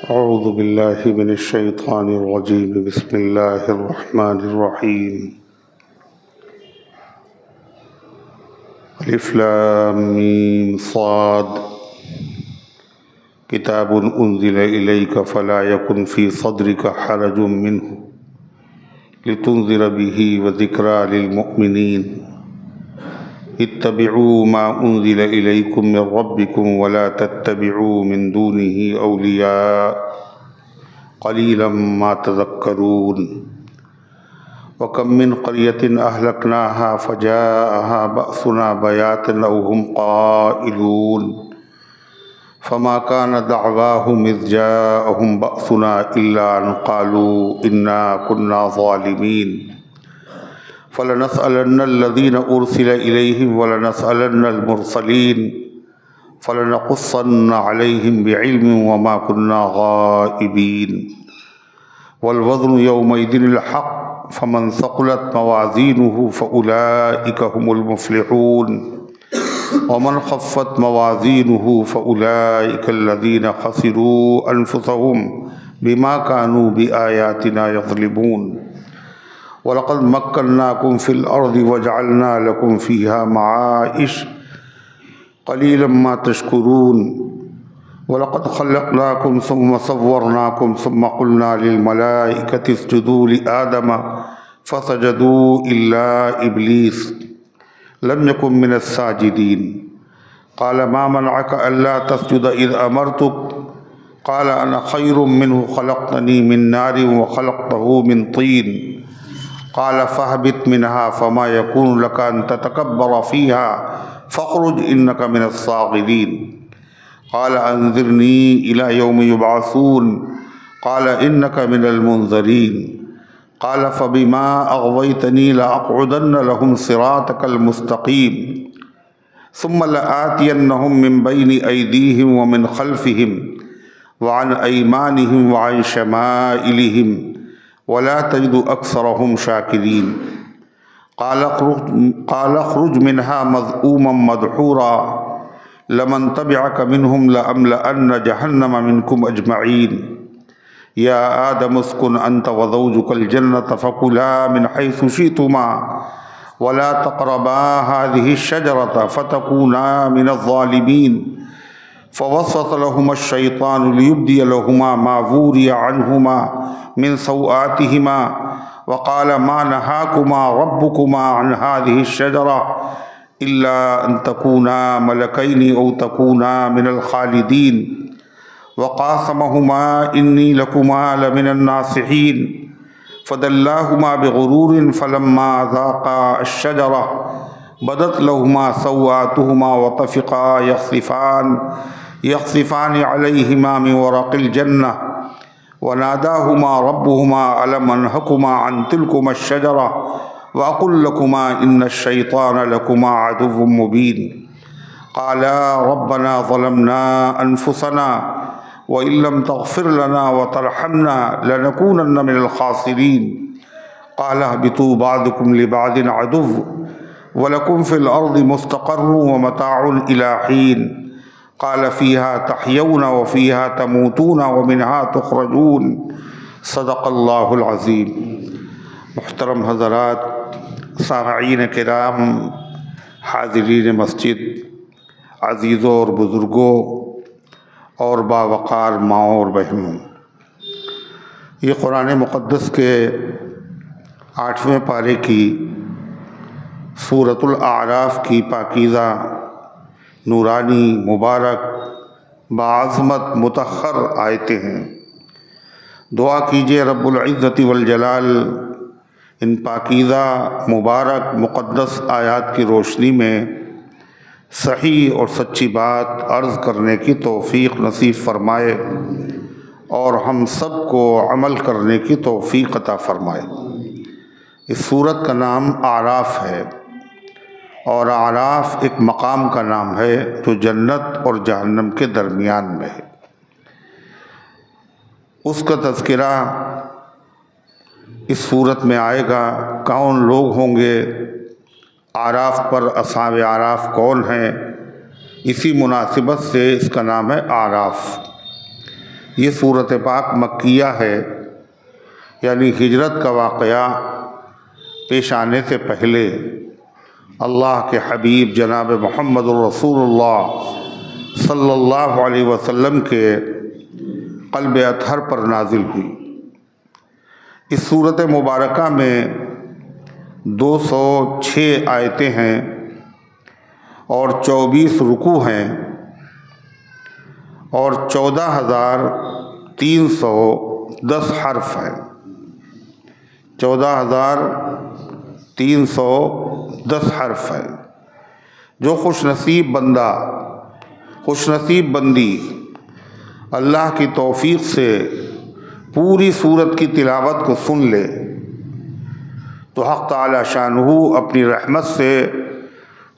अऊज़ु बिल्लाहि मिनश्शैतानिर्रजीम बिस्मिल्लाहिर्रहमानिर्रहीम। अलिफ लाम मीम साद। किताबुन उन्ज़िला इलैका फला यकुन फ़ी सद्रिका हरजुम मिन्हु लितुन्ज़िरा बिही व ज़िक्रा लिलमुअ्मिनीन। इत्तबिऊ मा उन्ज़िला इलैकुम मिन रब्बिकुम वला तत्तबिऊ मिन दूनिही औलिया क़लीलन मा तज़क्करून। वकम मिन क़र्यतिन अहलकनाहा फ़जाअहा बअसुना बयातन औ हुम क़ाइलून। फ़मा कान दअवाहुम इज़ जाअहुम बअसुना इल्ला अन क़ालू इन्ना कुन्ना ज़ालिमीन। फ़लनस्अलन्नल्लज़ीना उर्सिला इलैहिम वलनस्अलन्नल मुरसलीन फ़लनक़ुस्सन्न अलैहिम बिइल्मिन वमा कुन्ना गाइबीन। वल्वज़्नु यौमइज़िनिल हक़्क़ फ़मन सक़ुलत मवाज़ीनुहु फ़उलाइका हुमुल मुफ़्लिहून वमन ख़फ़्फ़त मवाज़ीनुहु फ़उलाइकल्लज़ीना ख़सिरू अनफ़ुसहुम बिमा कानू बिआयातिना यज़लिमून। वलक़द मक्कन्नाकुम फ़िल अर्ज़ि वजअलना लकुम फ़ीहा मआइश क़लीलन मा तशकुरून। वलक़द ख़लक़नाकुम सुम्म सव्वरनाकुम सुम्म क़ुलना लिल मलाइकति इसजुदू लिआदम फ़सजदू इल्ला इब्लीस लम यकुन मिनस साजिदीन। क़ाल मा मनअक अल्ला तस्जुद इज़ अमरतुक क़ाल अना ख़ैरुम मिन्हु ख़लक़तनी मिन नारिन व ख़लक़तहु मिन तीन। क़ाल फ़हबित मिनहा फ़मा यकूनु लक अन ततकब्बरा फ़ीहा फ़ख़रुज इन्नका मिनस साग़िरीन। क़ाल अंज़िरनी इला यौमि युबअसून क़ाल इन्नका मिनल मुनज़रीन। क़ाल फ़बिमा अग़वैतनी लअक़उदन्न लहुम सिरातकल मुस्तक़ीम सुम्म लआतियन्नहुम मिन बैनि अयदीहिम व मिन ख़ल्फ़िहिम व अन अयमानिहिम व अन शमाइलिहिम वला तजिदु अक्सरहुम शाकिरीन। क़ाल अख़रुज मिन्हा मज़ऊमन मदहूरा लमन तबिअक मिन्हुम लअमलअन्न जहन्नम मिनकुम अजमईन। या आदम उस्कुन अन्त व ज़ौजुकल जन्नत फ़कुला मिन हैसु शि'तुमा वला तक़रबा हाज़िहि शजरत फ़तकूना मिनज़ ज़ालिमीन। फ़वस्वस लहुमा अश-शैतानु लियुब्दिय लहुमा मा वूरिया अन्हुमा मिन सौआतिहिमा वक़ाल मा नहाकुमा रब्बुकुमा अन हाज़िहि अश-शजरा इल्ला अन तकूना मलकैनि औ तकूना मिनल ख़ालिदीन। वक़ासमहुमा इन्नी लकुमा लमिनन नासिहीन फ़दल्लाहुमा बिग़ुरूरिन फ़लम्मा ज़ाक़ा अश-शजरा बदत लहुमा सौआतुहुमा वतफ़िक़ा यख़सिफ़ान अलैहिमा मिन वरक़िल जन्नह वनादाहुमा रब्बुहुमा अलम अनहकुमा अन तिलकुमा अश-शजरा वअक़ुल लकुमा इन्नश-शैतान लकुमा अदुव्वुम मुबीन। क़ाला रब्बना ज़लमना अनफ़ुसना व इल्लम तग़फ़िर लना व तरहमना लनकूनन्न मिनल ख़ासिरीन। क़ाल अहबितू बअदुकुम लिबअदिन अदुव्व व लकुम फ़िल अर्ज़ि मुस्तक़र्रुन व मताउन इला हीन। क़ाल फ़ीहा तहयौन व फ़ीहा तमूतून व मिन्हा तुख़रजून। सदक़ल्लाहुल अज़ीम। मुहतरम हज़रात, सामईन किराम, हाज़िरीन मस्जिद, अज़ीज़ों और बुज़ुर्गों और बावक़ार माओं और बहनों, ये क़ुरान मुक़द्दस के 8वें पारे की सूरतुल आराफ की पाकीज़ा नूरानी मुबारक बाअज़मत मुतहर आयतें हैं। दुआ कीजिए रब्बुल इज़्ज़ति वल जलाल इन पाकीज़ा मुबारक मुक़द्दस आयात की रोशनी में सही और सच्ची बात अर्ज़ करने की तौफ़ीक़ नसीब फ़रमाए और हम सब को अमल करने की तौफ़ीक़ अता फ़रमाए। इस सूरत का नाम आराफ है और आराफ एक मकाम का नाम है जो जन्नत और जहन्नम के दरमियान में है। उसका तज़किरा इस सूरत में आएगा। कौन लोग होंगे आराफ पर, असहाब आराफ कौन हैं, इसी मुनासिबत से इसका नाम है आराफ। ये सूरत पाक मक्किया है, यानी हिजरत का वाक़या पेश आने से पहले अल्लाह के हबीब जनाब मोहम्मद रसूलुल्लाह सल्लल्लाहु अलैहि वसल्लम के क़ल्ब अतहर पर नाजिल हुई। इस सूरत मुबारका में 206 आयतें हैं और 24 रुकू हैं और 14,310 हर्फ हैं। 14,310 हर्फ हैं। जो खुशनसीब बंदा, खुशनसीब बंदी अल्लाह की तौफीक से पूरी सूरत की तिलावत को सुन ले तो हक़ ताला शानहू अपनी रहमत से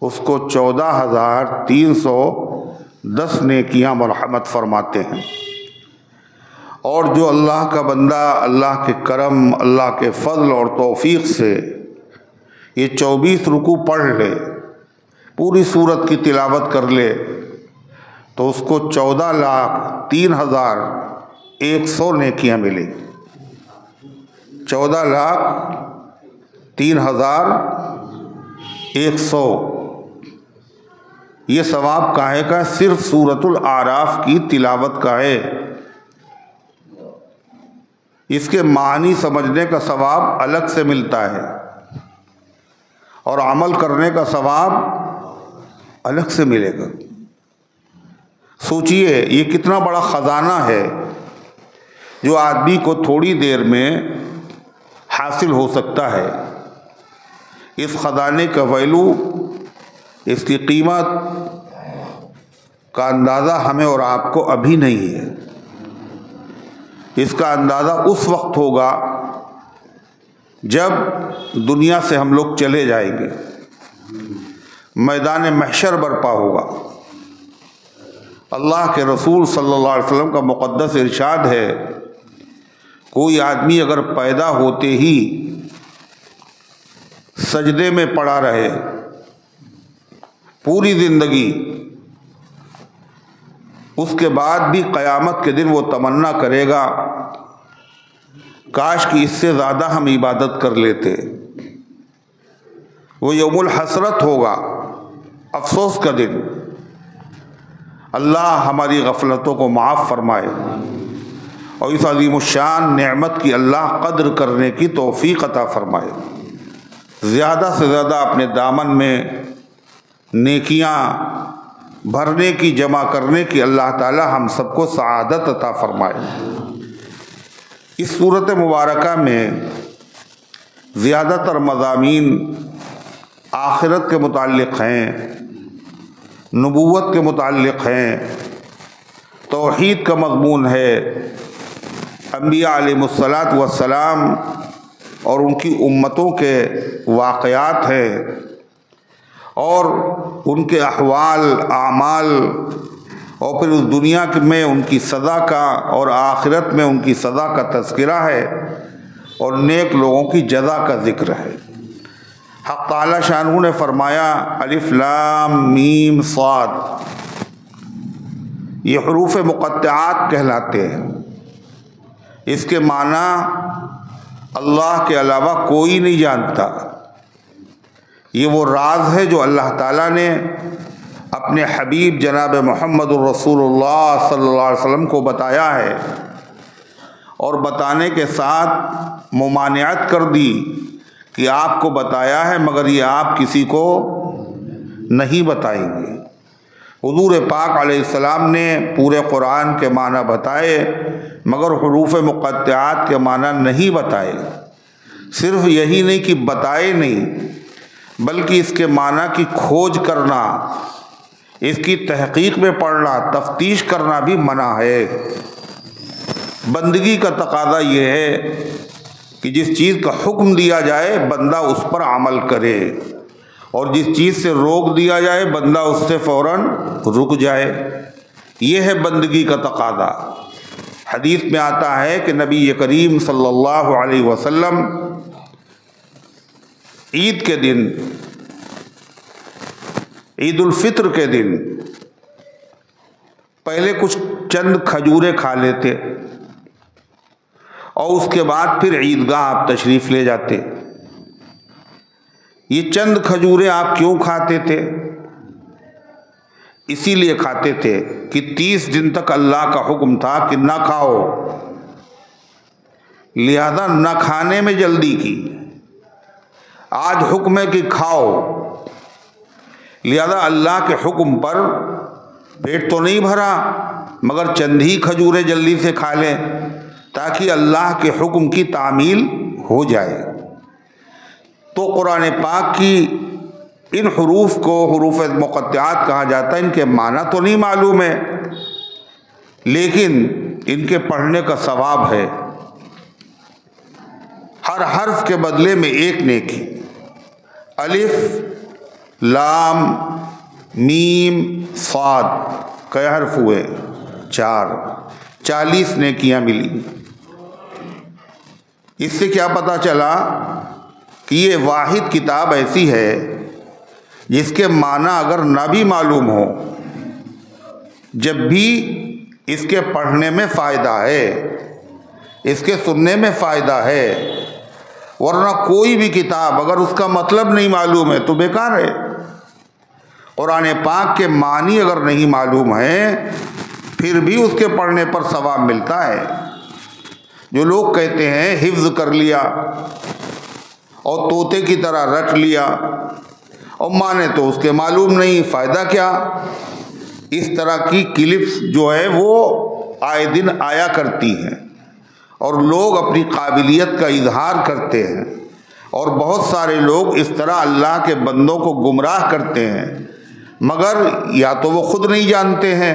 उसको 14,310 नेकियां मरहमत फरमाते हैं। और जो अल्लाह का बंदा अल्लाह के करम, अल्लाह के फ़ज़ल और तौफीक से ये 24 रुकू पढ़ ले, पूरी सूरत की तिलावत कर ले, तो उसको 14,03,100 नेकियां मिलेंगी। 14,03,100 ये सवाब काहे का? सिर्फ सूरतुल आराफ की तिलावत का है। इसके मानी समझने का सवाब अलग से मिलता है और अमल करने का सवाब अलग से मिलेगा। सोचिए ये कितना बड़ा ख़जाना है जो आदमी को थोड़ी देर में हासिल हो सकता है। इस ख़जाने का वैल्यू, इसकी कीमत का अंदाज़ा हमें और आपको अभी नहीं है। इसका अंदाज़ा उस वक्त होगा जब दुनिया से हम लोग चले जाएंगे, मैदान महशर बर्पा होगा। अल्लाह के रसूल सल्लल्लाहु अलैहि वसल्लम का मुक़द्दस इरशाद है, कोई आदमी अगर पैदा होते ही सजदे में पड़ा रहे पूरी ज़िंदगी, उसके बाद भी क़यामत के दिन वो तमन्ना करेगा काश कि इससे ज़्यादा हम इबादत कर लेते। वो यौमुल हसरत होगा, अफसोस का दिन। अल्लाह हमारी गफलतों को माफ़ फरमाए और इस अज़ीमुश्शान नेमत की अल्लाह कद्र करने की तौफ़ीक़ अता फरमाए। ज़्यादा से ज़्यादा अपने दामन में नेकियां भरने की, जमा करने की अल्लाह ताला हम सबको सआदत अता फरमाए। इस सूरत मुबारका में ज़्यादातर मज़ामीन आखिरत के मुताल्लिक़ हैं, नबूवत के मुताल्लिक़ हैं, तौहीद का मज़मून है, अंबिया अलैहिमुस्सलात वस्सलाम और उनकी उम्मतों के वाक़यात हैं और उनके अहवाल, आमाल और फिर उस दुनिया में उनकी सज़ा का और आखिरत में उनकी सज़ा का तज़किरा है और नेक लोगों की जज़ा का ज़िक्र है। हक़ ताला शानहू ने फरमाया, अलिफ लाम मीम साद, ये हुरूफ़ मुक़त्तआत कहलाते हैं। इसके माना अल्लाह के अलावा कोई नहीं जानता। ये वो राज है जो अल्लाह ताला ने अपने हबीब जनाब मोहम्मद रसूलुल्लाह सल्लल्लाहु अलैहि वसल्लम को बताया है और बताने के साथ मुमानियत कर दी कि आपको बताया है मगर ये आप किसी को नहीं बताएंगे। हुज़ूर पाक अलैहिस्सलाम ने पूरे कुरान के माना बताए मगर हुरूफ़ मुक़त्तआत के माना नहीं बताए। सिर्फ यही नहीं कि बताए नहीं, बल्कि इसके माना की खोज करना, इसकी तहक़ीक़ में पढ़ना, तफ्तीश करना भी मना है। बंदगी का तकाज़ा ये है कि जिस चीज़ का हुक्म दिया जाए बंदा उस पर अमल करे और जिस चीज़ से रोक दिया जाए बंदा उससे फ़ौरन रुक जाए। ये है बंदगी का तकाज़ा। हदीस में आता है कि नबी करीम सल्लल्लाहु अलैहि वसल्लम ईद के दिन, ईद उल फित्र के दिन पहले कुछ चंद खजूरें खा लेते और उसके बाद फिर ईदगाह आप तशरीफ़ ले जाते। ये चंद खजूरें आप क्यों खाते थे? इसीलिए खाते थे कि 30 दिन तक अल्लाह का हुक्म था कि ना खाओ, लिहाजा न खाने में जल्दी की। आज हुक्म है कि खाओ, लिहाजा अल्लाह के हुक्म पर पेट तो नहीं भरा मगर चंद ही खजूरें जल्दी से खा लें ताकि अल्लाह के हुक्म की तामील हो जाए। तो कुरान पाक की इन हुरूफ को हुरूफ मुक़त्तआत कहा जाता है। इनके माना तो नहीं मालूम है लेकिन इनके पढ़ने का सवाब है। हर हर्फ के बदले में एक नेकी। अलिफ लाम मीम साद कई हर्फ हुए? 4, 40 नेकियां मिली। इससे क्या पता चला कि ये वाहिद किताब ऐसी है जिसके माना अगर ना भी मालूम हो, जब भी इसके पढ़ने में फ़ायदा है, इसके सुनने में फ़ायदा है, वरना कोई भी किताब अगर उसका मतलब नहीं मालूम है तो बेकार है। कुरान पाक के मानी अगर नहीं मालूम है फिर भी उसके पढ़ने पर सवाब मिलता है। जो लोग कहते हैं हिफ्ज़ कर लिया और तोते की तरह रट लिया और माने तो उसके मालूम नहीं, फ़ायदा क्या? इस तरह की क्लिप्स जो है वो आए दिन आया करती हैं और लोग अपनी काबिलियत का इजहार करते हैं और बहुत सारे लोग इस तरह अल्लाह के बंदों को गुमराह करते हैं, मगर या तो वो खुद नहीं जानते हैं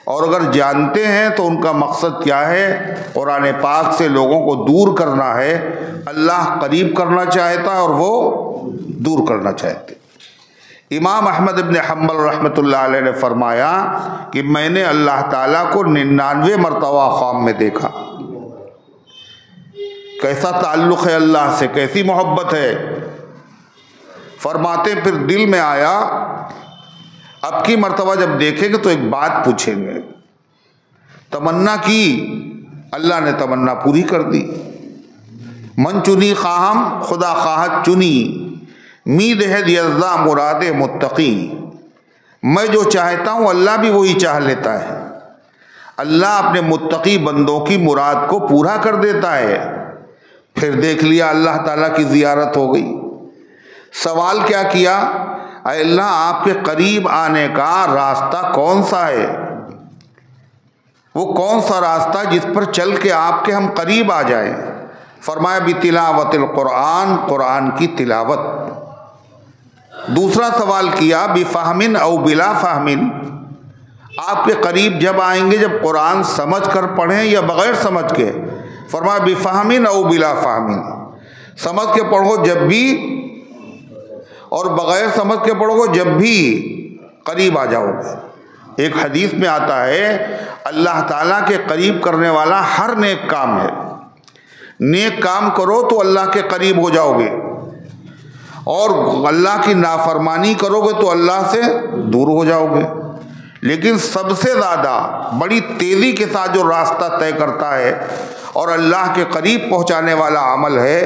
और अगर जानते हैं तो उनका मकसद क्या है? कुरान पाक से लोगों को दूर करना है। अल्लाह करीब करना चाहता है और वो दूर करना चाहते। इमाम अहमद इब्न हम्बल रहमतुल्लाह अलैह ने फरमाया कि मैंने अल्लाह ताला को 99 मरतबा ख्वाब में देखा। कैसा ताल्लुक़ है अल्लाह से, कैसी मोहब्बत है। फरमाते फिर दिल में आया अब की मरतबा जब देखेंगे तो एक बात पूछेंगे। तमन्ना की, अल्लाह ने तमन्ना पूरी कर दी। मन चुनी ख़ाहम खुदा ख़ाहत चुनी, मीद है यज़्ज़ा मुराद मुत्तकी। मैं जो चाहता हूँ अल्लाह भी वही चाह लेता है। अल्लाह अपने मुत्तकी बंदों की मुराद को पूरा कर देता है। फिर देख लिया अल्लाह ताला की ज़ियारत हो गई। सवाल क्या किया? अल्लाह आपके करीब आने का रास्ता कौन सा है? वो कौन सा रास्ता जिस पर चल के आपके हम करीब आ जाएं? फरमाया बितिलावतिल कुरान, कुरान की तिलावत। दूसरा सवाल किया बिफ़हमिन औ बिला फ़हमिन, आपके करीब जब आएंगे जब कुरान समझ कर पढ़ें या बग़ैर समझ के। फरमाया बिफ़हमिन औ बिला फ़हमिन, समझ के पढ़ो जब भी और बग़ैर समझ के पढ़ो जब भी करीब आ जाओगे। एक हदीस में आता है अल्लाह ताला के करीब करने वाला हर नेक काम है। नेक काम करो तो अल्लाह के करीब हो जाओगे और अल्लाह की नाफरमानी करोगे तो अल्लाह से दूर हो जाओगे। लेकिन सबसे ज़्यादा बड़ी तेज़ी के साथ जो रास्ता तय करता है और अल्लाह के करीब पहुँचाने वाला अमल है,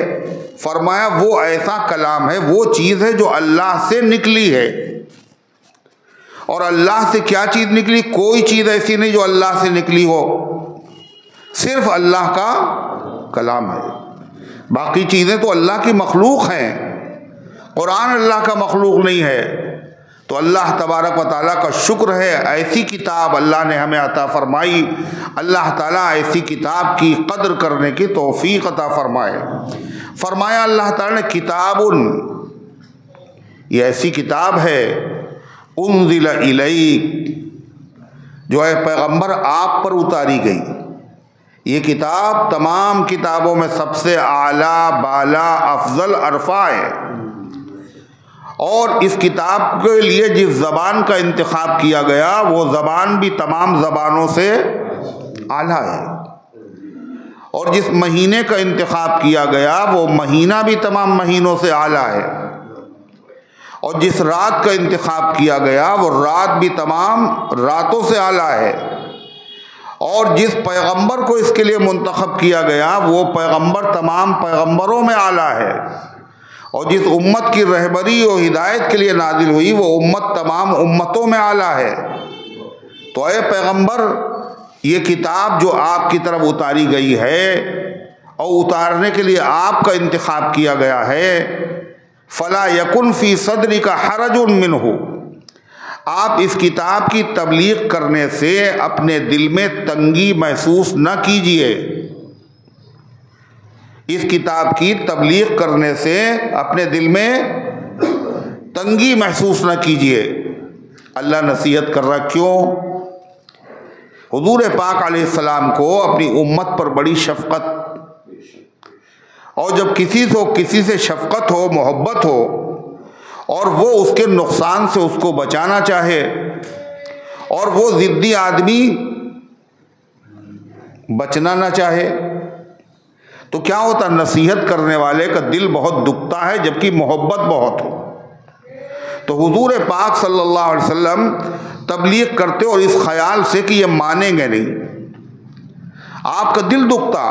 फरमाया वो ऐसा कलाम है, वो चीज़ है जो अल्लाह से निकली है। और अल्लाह से क्या चीज़ निकली? कोई चीज़ ऐसी नहीं जो अल्लाह से निकली हो, सिर्फ अल्लाह का कलाम है। बाकी चीज़ें तो अल्लाह की मखलूक हैं, कुरान अल्लाह का मखलूक नहीं है। तो अल्लाह तबारक व तआला का शुक्र है ऐसी किताब अल्लाह ने हमें अता फरमाई। अल्लाह ताला ऐसी किताब की कदर करने की तौफीक अता फरमाए। फरमाया अल्लाह ताला ने किताबुन, ये ऐसी किताब है उन्ज़िला इलैक, जो है पैगंबर आप पर उतारी गई। ये किताब तमाम किताबों में सबसे आला बाला अफजल अरफा है और इस किताब के लिए जिस ज़बान का इंतखाब किया गया वो ज़बान भी तमाम ज़बानों से आला है और जिस महीने का इंतखाब किया गया वो महीना भी तमाम महीनों से आला है और जिस रात का इंतखाब किया गया वो रात भी तमाम रातों से आला है और जिस पैगंबर को इसके लिए मुंतखब किया गया वो पैगंबर तमाम पैगंबरों में आला है, और जिस उम्मत की रहबरी और हिदायत के लिए नाजिल हुई वो उम्मत तमाम उम्मतों में आला है। तो ए पैगंबर, ये किताब जो आपकी तरफ उतारी गई है और उतारने के लिए आपका इंतखाब किया गया है, फला यकुन फी सदरी का हरजुन मिनहु, आप इस किताब की तबलीग करने से अपने दिल में तंगी महसूस न कीजिए। इस किताब की तबलीग करने से अपने दिल में तंगी महसूस न कीजिए। अल्लाह नसीहत कर रहा, क्यों? हुजूर पाक अलैहिस्सलाम को अपनी उम्मत पर बड़ी शफ़क़त, और जब किसी से शफ़क़त हो, मोहब्बत हो, और वो उसके नुकसान से उसको बचाना चाहे, और वो ज़िद्दी आदमी बचना ना चाहे, तो क्या होता? नसीहत करने वाले का दिल बहुत दुखता है, जबकि मोहब्बत बहुत हो। तो हुजूर पाक सल्लल्लाहु अलैहि वसल्लम तबलीग करते और इस ख्याल से कि ये मानेंगे नहीं, आपका दिल दुखता।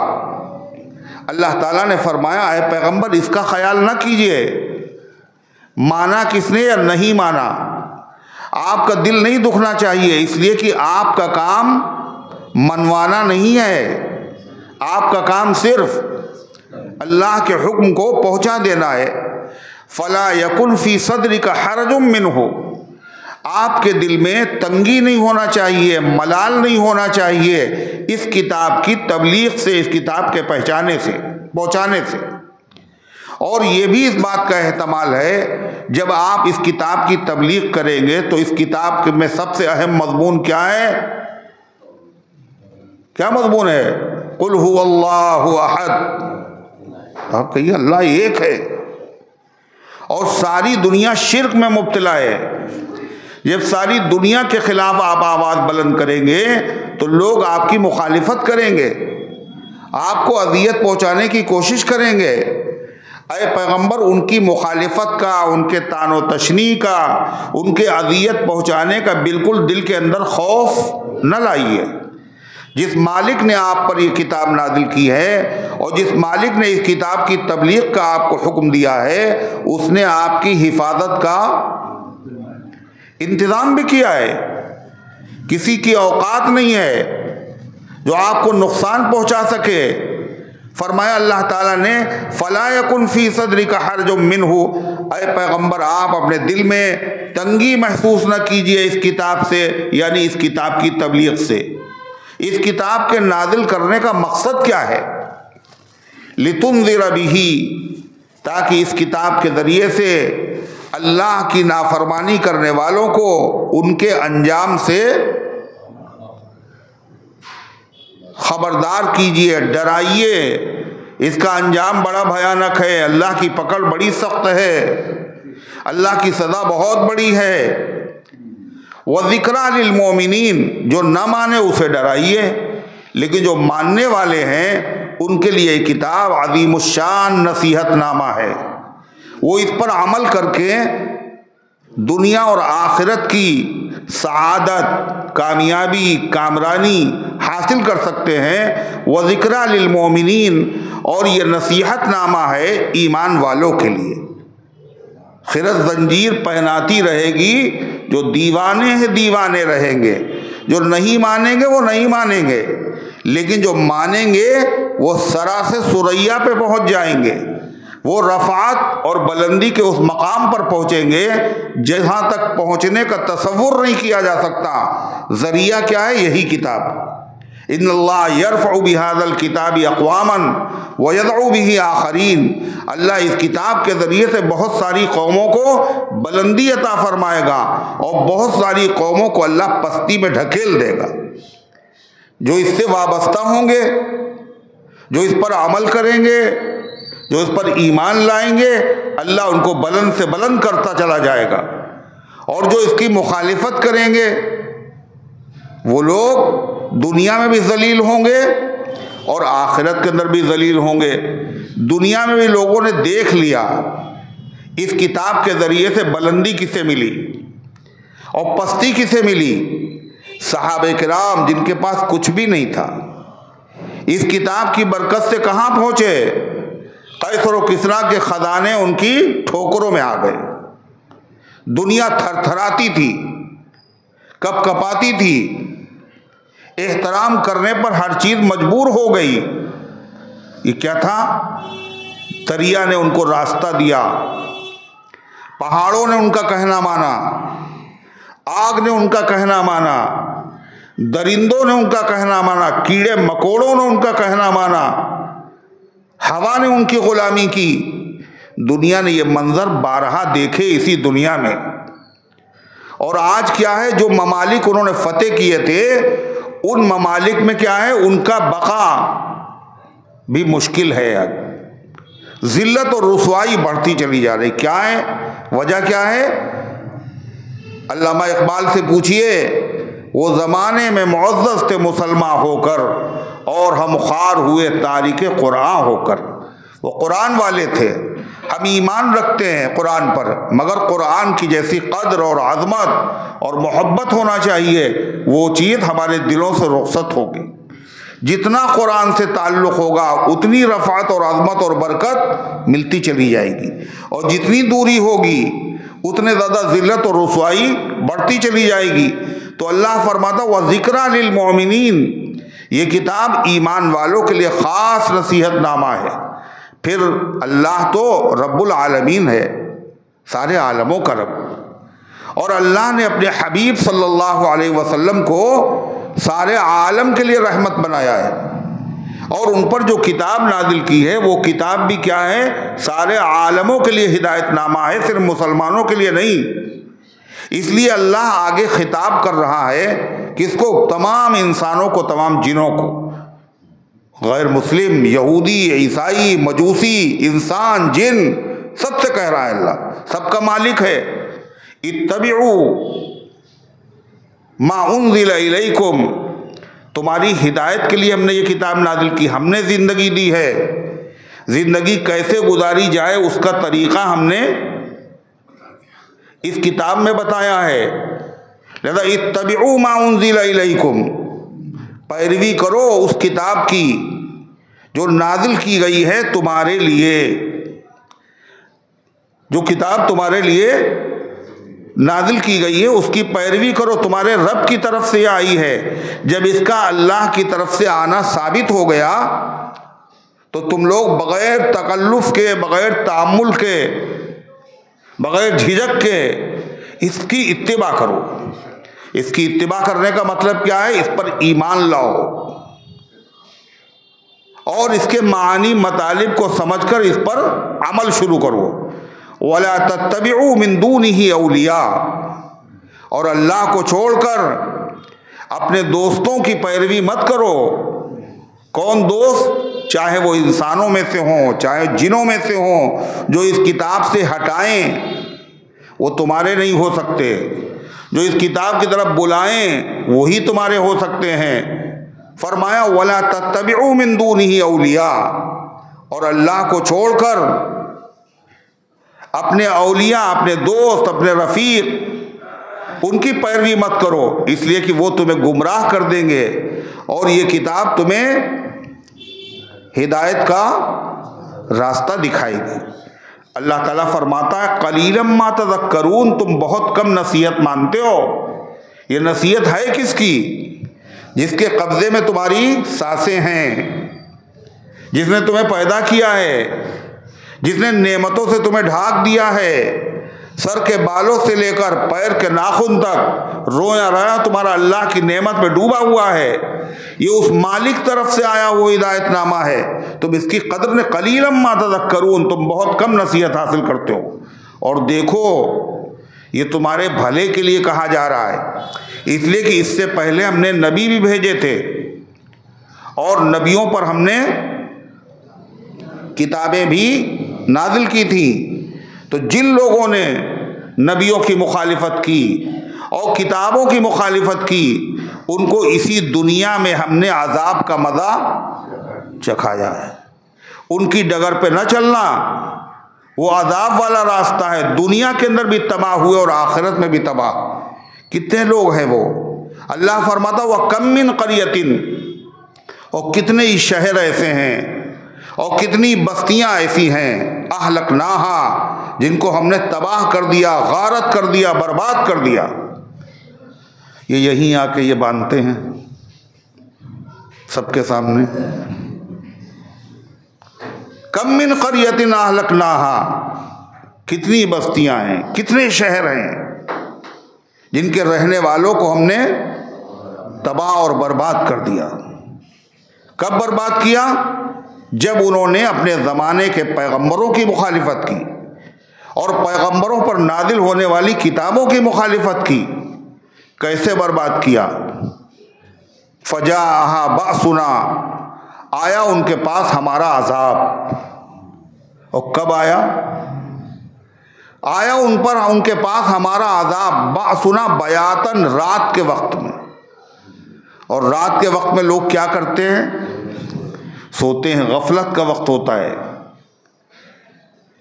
अल्लाह ताला ने फरमाया, ऐ पैगंबर, इसका ख्याल ना कीजिए, माना किसने या नहीं माना, आपका दिल नहीं दुखना चाहिए, इसलिए कि आपका काम मनवाना नहीं है, आपका काम सिर्फ अल्लाह के हुक्म को पहुंचा देना है। फला यकुन फी सदरी का हरजुम मिनहु, आपके दिल में तंगी नहीं होना चाहिए, मलाल नहीं होना चाहिए इस किताब की तबलीग से, इस किताब के पहुंचाने से। और ये भी इस बात का एहतमाल है, जब आप इस किताब की तबलीग करेंगे तो इस किताब में सबसे अहम मजमून क्या है? क्या मजमून है? कुल हुवल्लाहु अहद, आप कहिए अल्लाह एक है। और सारी दुनिया शिर्क में मुब्तला है। जब सारी दुनिया के खिलाफ आप आवाज़ बुलंद करेंगे तो लोग आपकी मुखालिफत करेंगे, आपको अजियत पहुंचाने की कोशिश करेंगे। ऐ पैगंबर, उनकी मुखालिफत का, उनके तानो तशनी का, उनके अजियत पहुंचाने का बिल्कुल दिल के अंदर खौफ न लाइए। जिस मालिक ने आप पर यह किताब नाजिल की है और जिस मालिक ने इस किताब की तबलीग का आपको हुक्म दिया है, उसने आपकी हिफाजत का इंतज़ाम भी किया है। किसी की औकात नहीं है जो आपको नुकसान पहुंचा सके। फरमाया अल्लाह ताला ने, फला यकुन फी सदरी का हरजुम मिनहु, ऐ पैगंबर, आप अपने दिल में तंगी महसूस न कीजिए इस किताब से, यानी इस किताब की तबलीग से। इस किताब के नाजिल करने का मकसद क्या है? लितुनज़िर बिही, ताकि इस किताब के ज़रिए से अल्लाह की नाफरमानी करने वालों को उनके अंजाम से खबरदार कीजिए, डराइए। इसका अंजाम बड़ा भयानक है, अल्लाह की पकड़ बड़ी सख्त है, अल्लाह की सज़ा बहुत बड़ी है। व ज़िक्रा लिल मोमिनीन, जो न माने उसे डराइए, लेकिन जो मानने वाले हैं उनके लिए किताब अज़ीमुश्शान नसीहतनामा है। वो इस पर अमल करके दुनिया और आखिरत की सआदत, कामयाबी, कामरानी हासिल कर सकते हैं। व ज़िक्रा लिल मोमिनीन, और ये नसीहतनामा है ईमान वालों के लिए। खिरत जंजीर पहनाती रहेगी, जो दीवाने हैं दीवाने रहेंगे, जो नहीं मानेंगे वो नहीं मानेंगे, लेकिन जो मानेंगे वो सरा से सुरैया पे पहुंच जाएंगे। वो रफ़ात और बुलंदी के उस मकाम पर पहुंचेंगे जहां तक पहुंचने का तसव्वुर नहीं किया जा सकता। ज़रिया क्या है? यही किताब। इन्नल्लाह यरफ़उ बिहाज़ल किताबि अक़वामन व यदउ बिही आखरीन, अल्लाह इस किताब के ज़रिए से बहुत सारी कौमों को बुलंदी अता फरमाएगा और बहुत सारी कौमों को अल्लाह पस्ती में ढकेल देगा। जो इससे वाबस्ता होंगे, जो इस पर अमल करेंगे, जो इस पर ईमान लाएंगे, अल्लाह उनको बुलंद से बुलंद करता चला जाएगा। और जो इसकी मुखालिफत करेंगे वो लोग दुनिया में भी जलील होंगे और आखिरत के अंदर भी जलील होंगे। दुनिया में भी लोगों ने देख लिया इस किताब के ज़रिए से बुलंदी किसे मिली और पस्ती किसे मिली। सहाबे किराम जिनके पास कुछ भी नहीं था, इस किताब की बरकत से कहाँ पहुँचे? कैसर और किसरा के खजाने उनकी ठोकरों में आ गए। दुनिया थरथराती थी, कपकपाती थी, एहतराम करने पर हर चीज़ मजबूर हो गई। ये क्या था? दरिया ने उनको रास्ता दिया, पहाड़ों ने उनका कहना माना, आग ने उनका कहना माना, दरिंदों ने उनका कहना माना, कीड़े मकोड़ों ने उनका कहना माना, हवा ने उनकी गुलामी की। दुनिया ने ये मंजर बारहा देखे इसी दुनिया में। और आज क्या है, जो ममालिक उन्होंने फतेह किए थे, उन ममालिक में क्या है, उनका बका भी मुश्किल है। आज जिल्लत और रुसवाई बढ़ती चली जा रही। क्या है वजह? क्या है? अल्लामा इकबाल से पूछिए, वो ज़माने में मुअज़्ज़ज़ थे मुसलमान होकर, और हम ख़ार हुए तारिक कुरान होकर। वो कुरान वाले थे, हम ईमान रखते हैं कुरान पर, मगर कुरान की जैसी कद्र और अज़मत और मोहब्बत होना चाहिए, वो चीज़ हमारे दिलों से रुखसत होगी। जितना कुरान से ताल्लुक़ होगा उतनी रफ़ात और अज़मत और बरकत मिलती चली जाएगी, और जितनी दूरी होगी उतने ज़्यादा ज़िल्लत और रुसवाई बढ़ती चली जाएगी। तो अल्लाह फरमाता व ज़िक्रा लिल मोमिनीन, ये किताब ईमान वालों के लिए ख़ास नसीहतनामा है। फिर अल्लाह तो रब्बुल आलमीन है, सारे आलमों का रब, और अल्लाह ने अपने हबीब सल्लल्लाहु अलैहि वसल्लम को सारे आलम के लिए रहमत बनाया है, और उन पर जो किताब नाजिल की है वो किताब भी क्या है, सारे आलमों के लिए हिदायतनामा है, सिर्फ मुसलमानों के लिए नहीं। इसलिए अल्लाह आगे खिताब कर रहा है किसको? तमाम इंसानों को, तमाम जिनों को, गैर मुस्लिम, यहूदी, ईसाई, मजूसी, इंसान, जिन, सबसे कह रहा है अल्लाह, सबका मालिक है। इत्तबिउ मा उन्ज़िला इलैकुम, तुम्हारी हिदायत के लिए हमने ये किताब नाजिल की, हमने ज़िंदगी दी है, ज़िंदगी कैसे गुजारी जाए उसका तरीक़ा हमने इस किताब में बताया है। लिहाज़ा इत्तबिउ मा उन्ज़िला इलैकुम, पैरवी करो उस किताब की जो नाजिल की गई है तुम्हारे लिए, जो किताब तुम्हारे लिए नाजिल की गई है उसकी पैरवी करो, तुम्हारे रब की तरफ से आई है। जब इसका अल्लाह की तरफ से आना साबित हो गया तो तुम लोग बग़ैर तकल्लुफ़ के, बग़ैर तामुल के, बग़ैर झिझक के इसकी इत्तिबा करो। इसकी इत्तिबा करने का मतलब क्या है? इस पर ईमान लाओ और इसके मानी मतालिब को समझकर इस पर अमल शुरू करो। वला तत्तबिउ मिन दूनिही औलिया, और अल्लाह को छोड़कर अपने दोस्तों की पैरवी मत करो। कौन दोस्त? चाहे वो इंसानों में से हों, चाहे जिनों में से हों, जो इस किताब से हटाएं वो तुम्हारे नहीं हो सकते, जो इस किताब की तरफ बुलाएं वही तुम्हारे हो सकते हैं। फरमाया वला तत्तबिउ मिन दूनिही औलिया, और अल्लाह को छोड़कर अपने औलिया, अपने दोस्त, अपने रफ़ीक, उनकी पैरवी मत करो, इसलिए कि वो तुम्हें गुमराह कर देंगे और ये किताब तुम्हें हिदायत का रास्ता दिखाएगी। अल्लाह ताला फरमाता है कलीलम मा तज़क्करून, तुम बहुत कम नसीहत मानते हो। ये नसीहत है किसकी? जिसके कब्ज़े में तुम्हारी सांसें हैं, जिसने तुम्हें पैदा किया है, जिसने नेमतों से तुम्हें ढाक दिया है, सर के बालों से लेकर पैर के नाखून तक रोया रोया तुम्हारा अल्लाह की नेमत में डूबा हुआ है। ये उस मालिक तरफ से आया वो हिदायतनामा है। तुम इसकी कदर ने कलीलम मा तज़क्करून, तुम बहुत कम नसीहत हासिल करते हो। और देखो ये तुम्हारे भले के लिए कहा जा रहा है, इसलिए कि इससे पहले हमने नबी भी भेजे थे और नबियों पर हमने किताबें भी नाजिल की थी। तो जिन लोगों ने नबियों की मुखालिफत की और किताबों की मुखालिफत की, उनको इसी दुनिया में हमने अजाब का मज़ा चखाया है। उनकी डगर पे न चलना, वो अजाब वाला रास्ता है। दुनिया के अंदर भी तबाह हुए और आखिरत में भी तबाह। कितने लोग हैं वो अल्लाह फरमाता वह कम मिन क़रियतिन, और कितने ही शहर ऐसे हैं और कितनी बस्तियां ऐसी हैं, अहलकनाहा, जिनको हमने तबाह कर दिया, गारत कर दिया, बर्बाद कर दिया। ये यहीं आके ये बांधते हैं सबके सामने, कम मिन क़रियतिन अहलकनाहा, कितनी बस्तियां हैं, कितने शहर हैं जिनके रहने वालों को हमने तबाह और बर्बाद कर दिया। कब बर्बाद किया? जब उन्होंने अपने ज़माने के पैगंबरों की मुखालिफत की और पैगंबरों पर नाजिल होने वाली किताबों की मुखालिफत की। कैसे बर्बाद किया? फजाहा बासुना, आया उनके पास हमारा अजाब। और कब आया? आया उन पर उनके पास हमारा अजाब, बासुना बयातन, रात के वक्त में। और रात के वक्त में लोग क्या करते हैं? सोते हैं, गफलत का वक्त होता है।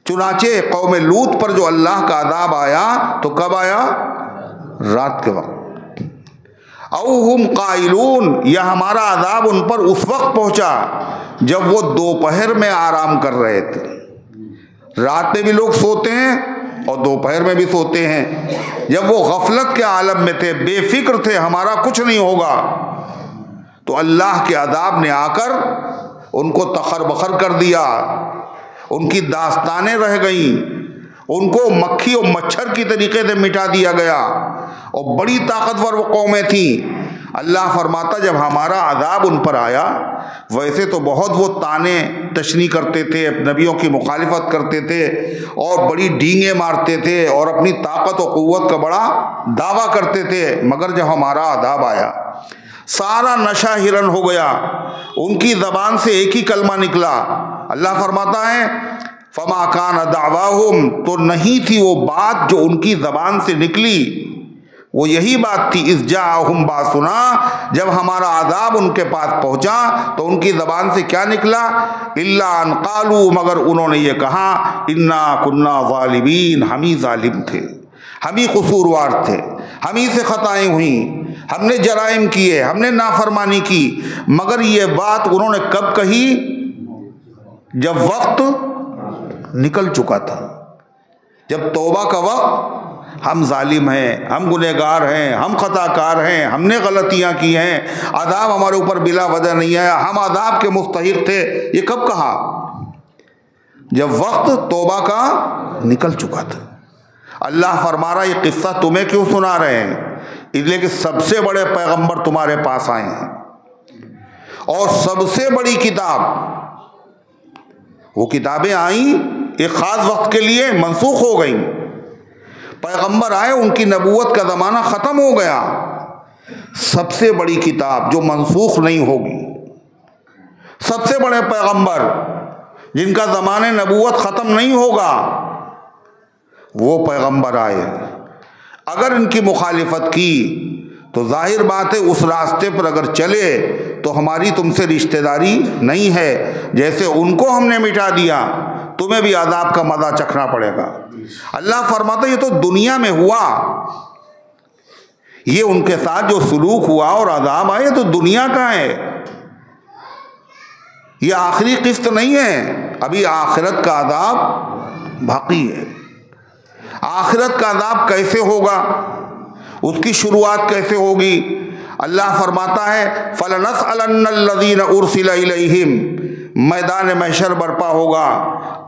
चुनाचे कौम लूत पर जो अल्लाह का अजाब आया तो कब आया? रात के वक्त। औहुम काइलून, या हमारा अजाब उन पर उस वक्त पहुंचा जब वो दोपहर में आराम कर रहे थे। रात में भी लोग सोते हैं और दोपहर में भी सोते हैं। जब वो गफलत के आलम में थे, बेफिक्र थे, हमारा कुछ नहीं होगा, तो अल्लाह के अजाब ने आकर उनको तखर बखर कर दिया। उनकी दास्तानें रह गईं, उनको मक्खी और मच्छर की तरीके से मिटा दिया गया। और बड़ी ताकतवर वो कौमें थी। अल्लाह फरमाता जब हमारा अजाब उन पर आया, वैसे तो बहुत वो ताने तशनी करते थे, नबियों की मुखालिफत करते थे और बड़ी डींगे मारते थे और अपनी ताकत और क़ुव्वत का बड़ा दावा करते थे, मगर जब हमारा अजाब आया सारा नशा हिरन हो गया। उनकी ज़बान से एक ही कलमा निकला। अल्लाह फरमाता है फमा कान दावाहुम, तो नहीं थी वो बात जो उनकी ज़बान से निकली, वो यही बात थी इज़ जाअहुम बासुना, जब हमारा अजाब उनके पास पहुंचा तो उनकी ज़बान से क्या निकला? इल्ला अन क़ालू, मगर उन्होंने ये कहा इन्ना कुन्ना ज़ालिमीन, हम ही ज़ालिम थे, हम ही कसूरवार थे, हम ही से ख़ताएँ हुई, हमने जराइम किए, हमने नाफरमानी की। मगर ये बात उन्होंने कब कही? जब वक्त निकल चुका था, जब तौबा का वक्त, हम जालिम हैं, हम गुनहगार हैं, हम खताकार हैं, हमने गलतियां की हैं, अज़ाब हमारे ऊपर बिला वजह नहीं आया, हम अज़ाब के मुस्तहिक थे। ये कब कहा? जब वक्त तौबा का निकल चुका था। अल्लाह फरमा रहा ये किस्सा तुम्हें क्यों सुना रहे हैं? इसलिए कि सबसे बड़े पैगंबर तुम्हारे पास आए हैं और सबसे बड़ी किताब, वो किताबें आई एक ख़ास वक्त के लिए, मनसूख हो गई। पैगंबर आए, उनकी नबूवत का ज़माना ख़त्म हो गया। सबसे बड़ी किताब जो मनसूख नहीं होगी, सबसे बड़े पैगंबर जिनका ज़माने नबूवत ख़त्म नहीं होगा, वो पैगंबर आए। अगर इनकी मुखालिफत की तो जाहिर बात है उस रास्ते पर अगर चले तो हमारी तुमसे रिश्तेदारी नहीं है। जैसे उनको हमने मिटा दिया, तुम्हें भी आज़ाब का मज़ा चखना पड़ेगा। अल्लाह फरमाता ये तो दुनिया में हुआ, ये उनके साथ जो सुलूक हुआ और अज़ाब आए तो दुनिया का है, ये आखिरी किस्त नहीं है, अभी आखिरत का अज़ाब बाकी है। आखिरत का अज़ाब कैसे होगा, उसकी शुरुआत कैसे होगी? अल्लाह फरमाता है फलनसअलन्नल्लज़ीना उरसिला इलैहिम, मैदान महशर बर्पा होगा,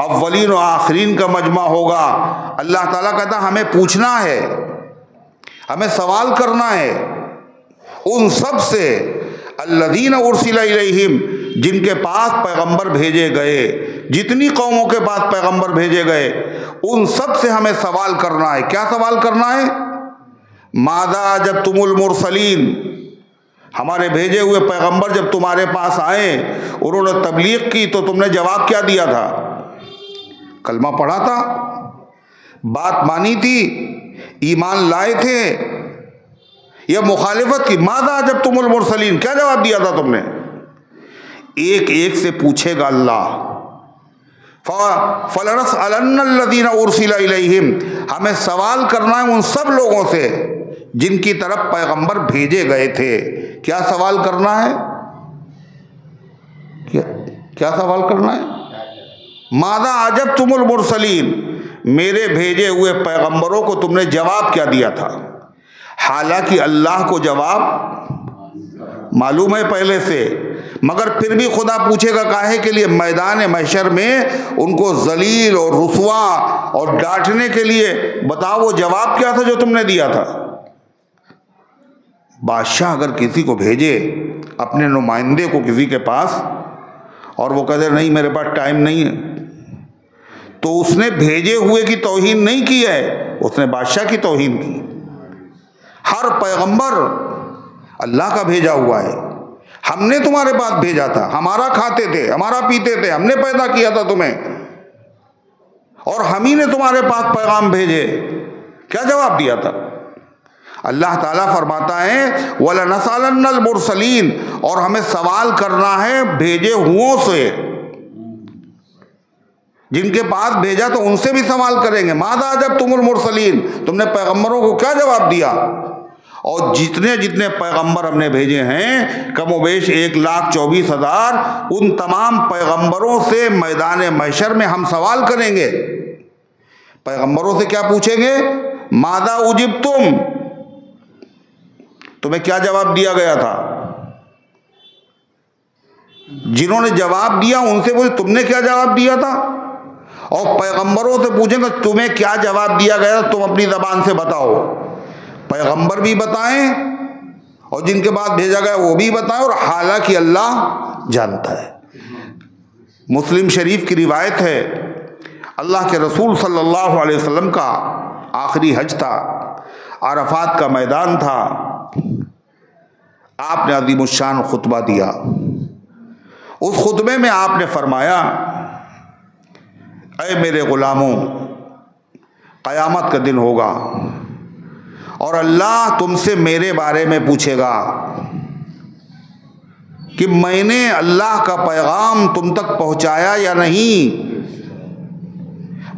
अव्वलीन और आखिरीन का मजमा होगा। अल्लाह ताला कहता हमें पूछना है, हमें सवाल करना है उन सब से, अल्लज़ीना उरसिला इलैहिम, जिनके पास पैगंबर भेजे गए, जितनी कौमों के पास पैगंबर भेजे गए उन सब से हमें सवाल करना है। क्या सवाल करना है? मादा जब तुमुल मुरसलीन, हमारे भेजे हुए पैगंबर जब तुम्हारे पास आए, उन्होंने तबलीग की तो तुमने जवाब क्या दिया था? कलमा पढ़ा था, बात मानी थी, ईमान लाए थे, यह मुखालिफत की। मादा जब तुमुल मुरसलीन, क्या जवाब दिया था तुमने? एक एक से पूछेगा अल्लाह। फलनसअलन्नल्लज़ीना उरसिला इलैहिम, हमें सवाल करना है उन सब लोगों से जिनकी तरफ पैगंबर भेजे गए थे। क्या सवाल करना है? क्या सवाल करना है? मादा अजब तुमुल मुरसलीन, मेरे भेजे हुए पैगंबरों को तुमने जवाब क्या दिया था? हालांकि अल्लाह को जवाब मालूम है पहले से, मगर फिर भी खुदा पूछेगा काहे के लिए? मैदान महशर में उनको जलील और रुसवा और डांटने के लिए। बताओ वो जवाब क्या था जो तुमने दिया था? बादशाह अगर किसी को भेजे अपने नुमाइंदे को किसी के पास और वो कहते नहीं मेरे पास टाइम नहीं है, तो उसने भेजे हुए की तौहीन नहीं की है, उसने बादशाह की तौहीन की। हर पैगंबर अल्लाह का भेजा हुआ है। हमने तुम्हारे पास भेजा था, हमारा खाते थे, हमारा पीते थे, हमने पैदा किया था तुम्हें, और हम ही ने तुम्हारे पास पैगाम भेजे। क्या जवाब दिया था? अल्लाह ताला फरमाता है वलनसअलन्नल मुरसलीन, और हमें सवाल करना है भेजे हुओं से, जिनके पास भेजा तो उनसे भी सवाल करेंगे। मादा जब तुमुल मुरसलीन, तुमने पैगंबरों को क्या जवाब दिया? और जितने जितने पैगंबर हमने भेजे हैं कमोबेश 1,24,000, उन तमाम पैगंबरों से मैदान महशर में हम सवाल करेंगे। पैगंबरों से क्या पूछेंगे? मादा उजिब तुम्हें क्या जवाब दिया गया था? जिन्होंने जवाब दिया उनसे बोले तुमने क्या जवाब दिया था? और पैगंबरों से पूछेंगे तुम्हें क्या जवाब दिया गया, तुम अपनी जबान से बताओ। पैगंबर भी बताएं और जिनके बाद भेजा गया वो भी बताएं, और हालांकि अल्लाह जानता है। मुस्लिम शरीफ की रिवायत है, अल्लाह के रसूल सल्लल्लाहु अलैहि वसल्लम का आखिरी हज था, अरफात का मैदान था। आपने अज़ीमुश्शान खुतबा दिया। उस खुतबे में आपने फरमाया, ऐ मेरे गुलामों, क़यामत का दिन होगा और अल्लाह तुमसे मेरे बारे में पूछेगा कि मैंने अल्लाह का पैगाम तुम तक पहुंचाया या नहीं।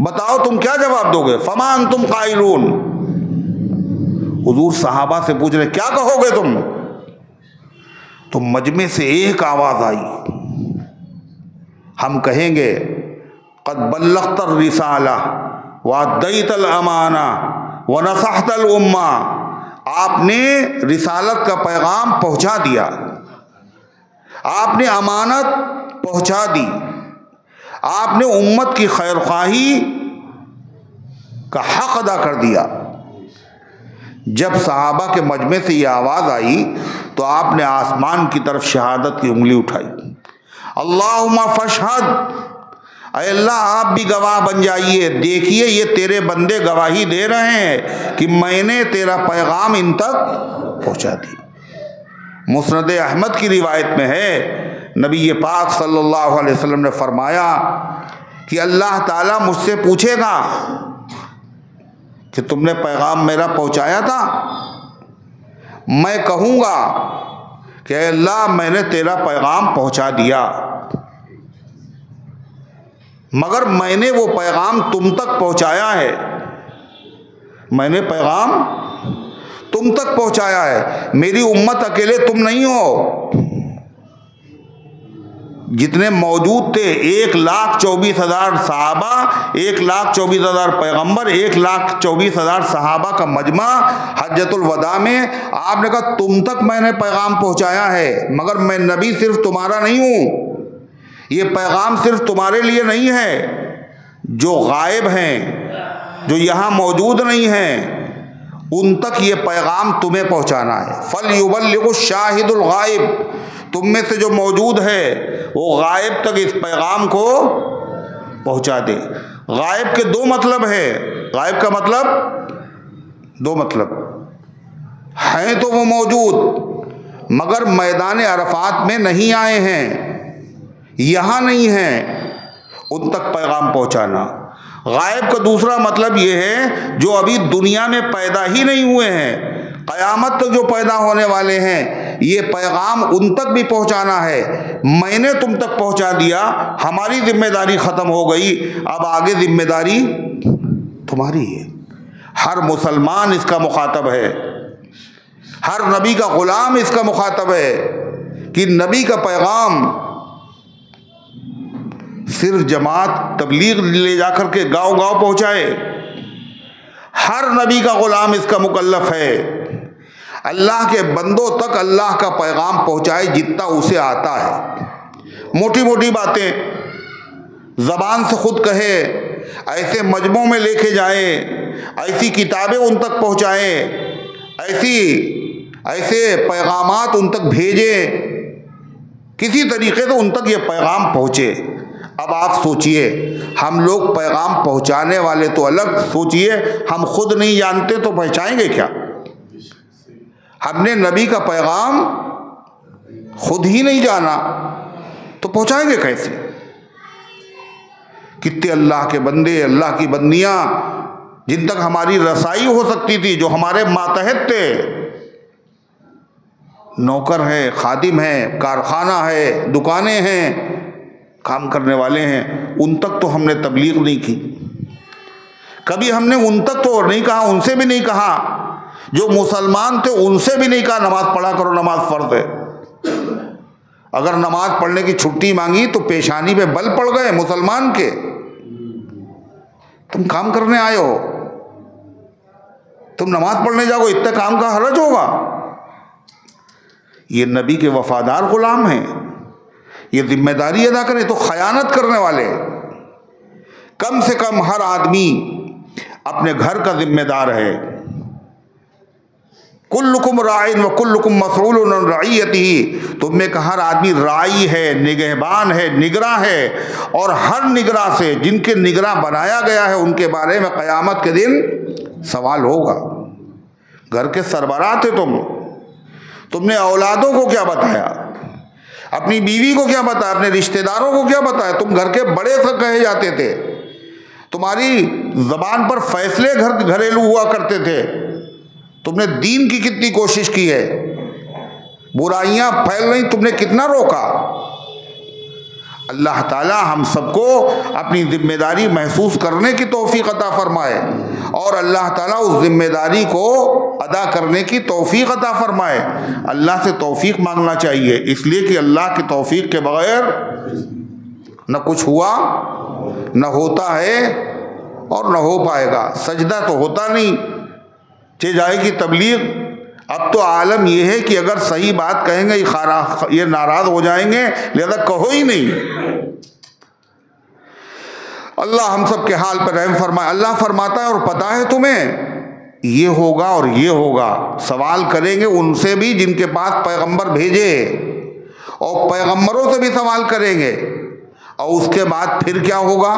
बताओ तुम क्या जवाब दोगे? फमा अंतुम काइलून। हुजूर सहाबा से पूछ रहे क्या कहोगे तुम? तो मजमे से एक आवाज आई, हम कहेंगे क़द बल्लग़्तर रिसाला व अद्दैतल अमाना व नसहतल उम्मा। आपने रिसालत का पैगाम पहुंचा दिया, आपने अमानत पहुंचा दी, आपने उम्मत की खैरख्वाही का हक अदा कर दिया। जब सहाबा के मजमे से ये आवाज़ आई तो आपने आसमान की तरफ शहादत की उंगली उठाई। अल्लाहुम्मा फशहद, अल्लाह आप भी गवाह बन जाइए। देखिए ये तेरे बंदे गवाही दे रहे हैं कि मैंने तेरा पैगाम इन तक पहुंचा दी। मुस्नद अहमद की रिवायत में है, नबी पाक सल्लल्लाहु अलैहि वसल्लम ने फरमाया कि अल्लाह ताला मुझसे पूछेगा कि तुमने पैगाम मेरा पहुंचाया था। मैं कहूँगा कि अल्लाह मैंने तेरा पैगाम पहुंचा दिया, मगर मैंने वो पैगाम तुम तक पहुंचाया है। मैंने पैगाम तुम तक पहुंचाया है। मेरी उम्मत अकेले तुम नहीं हो, जितने मौजूद थे 1,24,000 सहाबा, 1,24,000 पैगंबर, 1,24,000 सहाबा का मजमा हज्जतुल वदा में आपने कहा तुम तक मैंने पैगाम पहुंचाया है, मगर मैं नबी सिर्फ तुम्हारा नहीं हूँ। ये पैगाम सिर्फ तुम्हारे लिए नहीं है, जो गायब हैं, जो यहाँ मौजूद नहीं हैं, उन तक ये पैगाम तुम्हें पहुँचाना है। फल युबल्लिगु शाहिदुल गायब, तुम में से जो मौजूद है वो गायब तक इस पैगाम को पहुँचा दे। गायब के दो मतलब है। गायब का मतलब दो मतलब हैं, तो वो मौजूद मगर मैदान अरफात में नहीं आए हैं, यहाँ नहीं हैं, उन तक पैगाम पहुँचाना। गायब का दूसरा मतलब ये है जो अभी दुनिया में पैदा ही नहीं हुए हैं, क़यामत तक जो पैदा होने वाले हैं, ये पैगाम उन तक भी पहुँचाना है। मैंने तुम तक पहुँचा दिया, हमारी जिम्मेदारी ख़त्म हो गई, अब आगे जिम्मेदारी तुम्हारी है। हर मुसलमान इसका मुखातब है। हर नबी का ग़ुलाम इसका मुखातब है कि नबी का पैगाम सिर्फ जमात तबलीग ले जाकर के गांव गांव पहुंचाए। हर नबी का ग़ुलाम इसका मुकल्लफ है अल्लाह के बंदों तक अल्लाह का पैगाम पहुंचाए जितना उसे आता है। मोटी मोटी बातें ज़बान से खुद कहे, ऐसे मजमों में लेके जाए, ऐसी किताबें उन तक पहुंचाए, ऐसे पैगामात उन तक भेजे, किसी तरीके से उन तक ये पैगाम पहुँचे। अब आप सोचिए, हम लोग पैगाम पहुँचाने वाले तो अलग, सोचिए हम खुद नहीं जानते तो पहुँचाएंगे क्या? हमने नबी का पैगाम खुद ही नहीं जाना तो पहुँचाएंगे कैसे? कितने अल्लाह के बंदे, अल्लाह की बंदियाँ जिन तक हमारी रसाई हो सकती थी, जो हमारे मातहत थे, नौकर है, खादिम है, कारखाना है, दुकानें हैं, काम करने वाले हैं, उन तक तो हमने तबलीग नहीं की। कभी हमने उन तक तो नहीं कहा, उनसे भी नहीं कहा, जो मुसलमान थे उनसे भी नहीं कहा नमाज पढ़ा करो, नमाज फ़र्ज़ है। अगर नमाज पढ़ने की छुट्टी मांगी तो पेशानी पे बल पड़ गए मुसलमान के, तुम काम करने आए हो, तुम नमाज पढ़ने जाओ, इतने काम का हरज होगा? ये नबी के वफादार गुलाम हैं, ये जिम्मेदारी अदा करें तो खयानत करने वाले। कम से कम हर आदमी अपने घर का जिम्मेदार है। कुल्लुकुम राइन व कुल्लुकुम मसऊलुन अन रइयतिही, तुम में का हर आदमी राई है, निगहबान है, निगरां है, और हर निगरां से, जिनके निगरां बनाया गया है, उनके बारे में क़यामत के दिन सवाल होगा। घर के सरबराह थे तुमने औलादों को क्या बताया, अपनी बीवी को क्या बताया, अपने रिश्तेदारों को क्या बताया? तुम घर के बड़े से कहे जाते थे, तुम्हारी ज़बान पर फैसले घरेलू हुआ करते थे। तुमने दीन की कितनी कोशिश की है, बुराइयां फैल रही, तुमने कितना रोका? अल्लाह ताला हम सबको अपनी जिम्मेदारी महसूस करने की तौफीक अता फरमाए और अल्लाह ताला उस जिम्मेदारी को अदा करने की तौफीक अता फरमाए। अल्लाह से तौफीक मांगना चाहिए, इसलिए कि अल्लाह की तौफीक के बगैर न कुछ हुआ, न होता है और न हो पाएगा। सजदा तो होता नहीं, चे जाएगी तबलीग। अब तो आलम यह है कि अगर सही बात कहेंगे ये नाराज हो जाएंगे, लिहाजा कहो ही नहीं। अल्लाह हम सब के हाल पर रहम फरमाए। अल्लाह फरमाता है और पता है तुम्हें ये होगा और ये होगा, सवाल करेंगे उनसे भी जिनके पास पैगंबर भेजे, और पैगंबरों से भी सवाल करेंगे, और उसके बाद फिर क्या होगा?